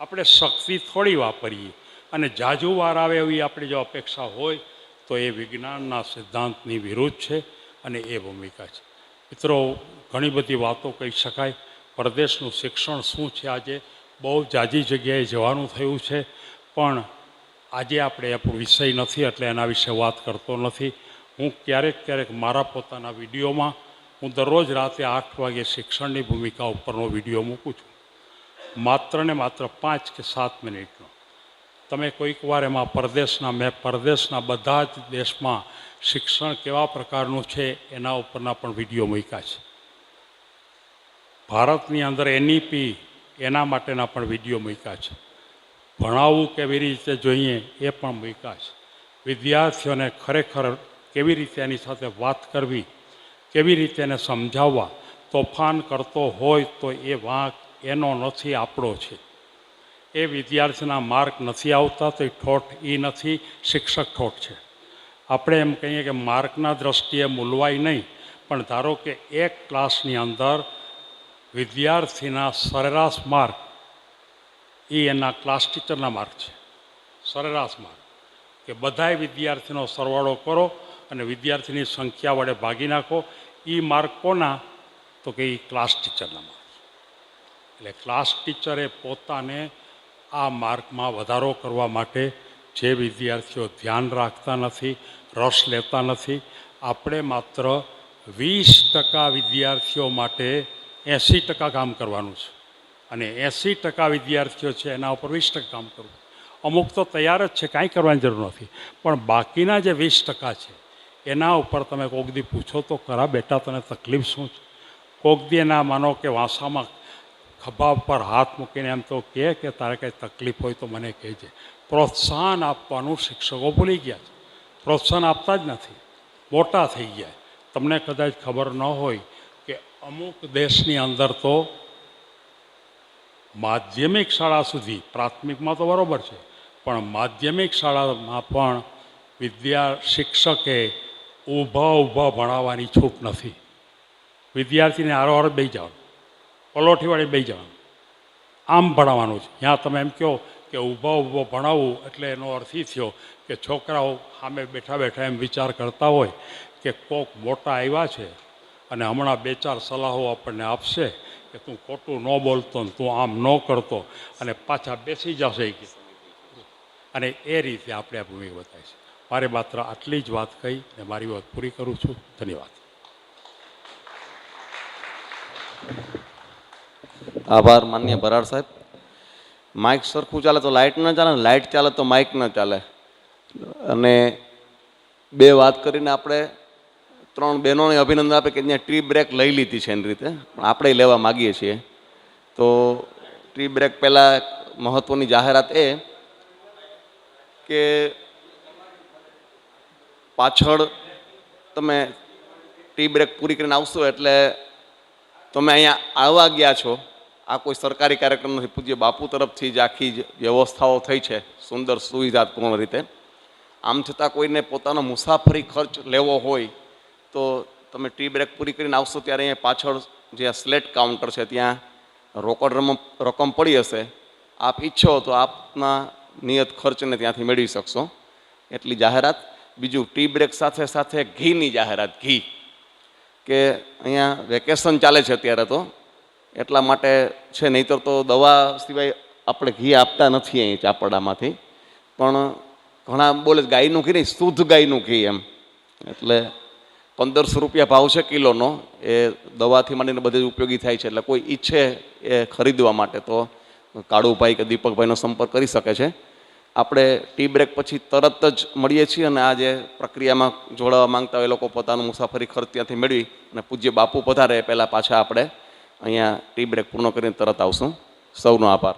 આપણે શક્તિ થોડી વાપરીએ અને જાજુ વાર આવે એવી આપણી જો અપેક્ષા હોય તો એ વિજ્ઞાનના સિદ્ધાંતની વિરુદ્ધ છે અને એ ભૂમિકા છે. મિત્રો, ઘણી બધી વાતો કહી શકાય. પરદેશનું શિક્ષણ શું છે આજે બહુ જાજી જગ્યાએ જવાનું થયું છે, પણ આજે આપણે આપણો વિષય નથી એટલે એના વિશે વાત કરતો નથી. હું ક્યારેક મારા પોતાના વિડીયોમાં હું દરરોજ રાતે 8 વાગે શિક્ષણની ભૂમિકા ઉપરનો વિડીયો મૂકું છું, માત્ર ને માત્ર 5 કે 7 મિનિટનો. તમે કોઈક વાર એમાં મેં પરદેશના બધા જ દેશમાં શિક્ષણ કેવા પ્રકારનું છે એના ઉપરના પણ વિડીયો મૂક્યા છે. ભારતની અંદર એનઈપી એના માટેના પણ વિડીયો મૂક્યા છે. ભણાવવું કેવી રીતે જોઈએ એ પણ મૂક્યા છે. વિદ્યાર્થીઓને ખરેખર કેવી રીતે એની સાથે વાત કરવી, કેવી રીતે એને સમજાવવા. તોફાન કરતો હોય તો એ વાંક એનો નથી, આપણો છે. એ વિદ્યાર્થીના માર્ક નથી આવતા તો એ ઠોઠ એ નથી, શિક્ષક ઠોઠ છે. આપણે એમ કહીએ કે માર્કના દ્રષ્ટિએ મૂલવાય નહીં, પણ ધારો કે એક ક્લાસની અંદર વિદ્યાર્થીના સરેરાશ માર્ક એ એના ક્લાસ ટીચરના માર્ક છે. સરેરાશ માર્ક કે બધાય વિદ્યાર્થીનો સરવાળો કરો અને વિદ્યાર્થીની સંખ્યા વડે ભાગી નાખો. એ માર્ક કોના? તો કે એ ક્લાસ ટીચરના માર્ક. એટલે ક્લાસ ટીચરે પોતાને આ માર્કમાં વધારો કરવા માટે જે વિદ્યાર્થીઓ ધ્યાન રાખતા નથી, રસ લેતા નથી, આપણે માત્ર 20% વિદ્યાર્થીઓ માટે 80% કામ કરવાનું છે. અને 80% વિદ્યાર્થીઓ છે એના ઉપર 20% કામ કરવું. અમુક તો તૈયાર જ છે, કાંઈ કરવાની જરૂર નથી, પણ બાકીના જે 20% છે એના ઉપર તમે કોક દી પૂછો તો ખરા, બેટા તને તકલીફ શું છે? કોક દી એના માનો કે વાંસામાં ખભા પર હાથ મૂકીને એમ તો કે તારે કંઈ તકલીફ હોય તો મને કહેજે. પ્રોત્સાહન આપવાનું શિક્ષકો ભૂલી ગયા છે, પ્રોત્સાહન આપતા જ નથી, મોટા થઈ ગયા. તમને કદાચ ખબર ન હોય કે અમુક દેશની અંદર તો માધ્યમિક શાળા સુધી, પ્રાથમિકમાં તો બરાબર છે, પણ માધ્યમિક શાળામાં પણ શિક્ષકે ઊભા ભણાવવાની છૂટ નથી. વિદ્યાર્થીને હારોહાર બેસી જવાનું, પલોઠીવાળી બેસી જવાનું, આમ ભણાવવાનું છે. ત્યાં તમે એમ કહો કે ઊભો ભણાવવું એટલે એનો અર્થ એ થયો કે છોકરાઓ સામે બેઠા એમ વિચાર કરતા હોય કે કોક મોટા આવ્યા છે અને હમણાં 2-4 સલાહો આપણને આપશે કે તું ખોટું ન બોલતો ને તું આમ ન કરતો, અને પાછા બેસી જશે કે. અને એ રીતે આપણે આ ભૂમિકા બતાવી છે. મારે માત્ર આટલી જ વાત કહી ને મારી વાત પૂરી કરું છું. ધન્યવાદ. આભાર માનનીય ભરાડ સાહેબ. માઇક સરખું ચાલે તો લાઇટ ન ચાલે, લાઇટ ચાલે તો માઇક ન ચાલે. અને 2 વાત કરીને આપણે 3 બહેનોને અભિનંદન આપે કે ત્યાં ટ્રી બ્રેક લઈ લીધી છે એની રીતે, પણ આપણે લેવા માગીએ છીએ. તો ટ્રી બ્રેક પહેલાં મહત્ત્વની જાહેરાત એ કે પાછળ તમે ટી બ્રેક પૂરી કરીને આવશો એટલે તમે અહીંયા આવવા ગયા છો, આ કોઈ સરકારી કાર્યક્રમ નથી, પૂજ્ય બાપુ તરફથી જ આખી વ્યવસ્થાઓ થઈ છે સુંદર સુવિધાપૂર્ણ રીતે. આમ છતાં કોઈને પોતાનો મુસાફરી ખર્ચ લેવો હોય તો તમે ટી બ્રેક પૂરી કરીને આવશો ત્યારે અહીંયા પાછળ જે સ્લેટ કાઉન્ટર છે ત્યાં રોકડ રકમ પડી હશે. આપ ઈચ્છો તો આપના નિયત ખર્ચને ત્યાંથી મેળવી શકશો. એટલી જાહેરાત. બીજું ટી બ્રેક સાથે સાથે ઘીની જાહેરાત. ઘી કે અહીંયા વેકેશન ચાલે છે અત્યારે તો એટલા માટે છે, નહીંતર તો દવા સિવાય આપણે ઘી આપતા નથી અહીં ચાપડામાંથી. પણ ઘણા બોલે ગાયનું ઘી નહીં, શુદ્ધ ગાયનું ઘી એમ. એટલે 1500 રૂપિયા ભાવ છે કિલોનો. એ દવાથી માંડીને બધે જ ઉપયોગી થાય છે. એટલે કોઈ ઈચ્છે એ ખરીદવા માટે તો કાળુભાઈ કે દીપકભાઈનો સંપર્ક કરી શકે છે. આપણે ટી બ્રેક પછી તરત જ મળીએ છીએ અને આ જે પ્રક્રિયામાં જોડાવા માંગતા હોય એ લોકો પોતાનું મુસાફરી ખર્ચ ત્યાંથી મેળવી અને પૂજ્ય બાપુ પધારે પહેલાં પાછા આપણે અહીંયા ટી બ્રેક પૂર્ણ કરીને તરત આવશું. સૌનો આભાર.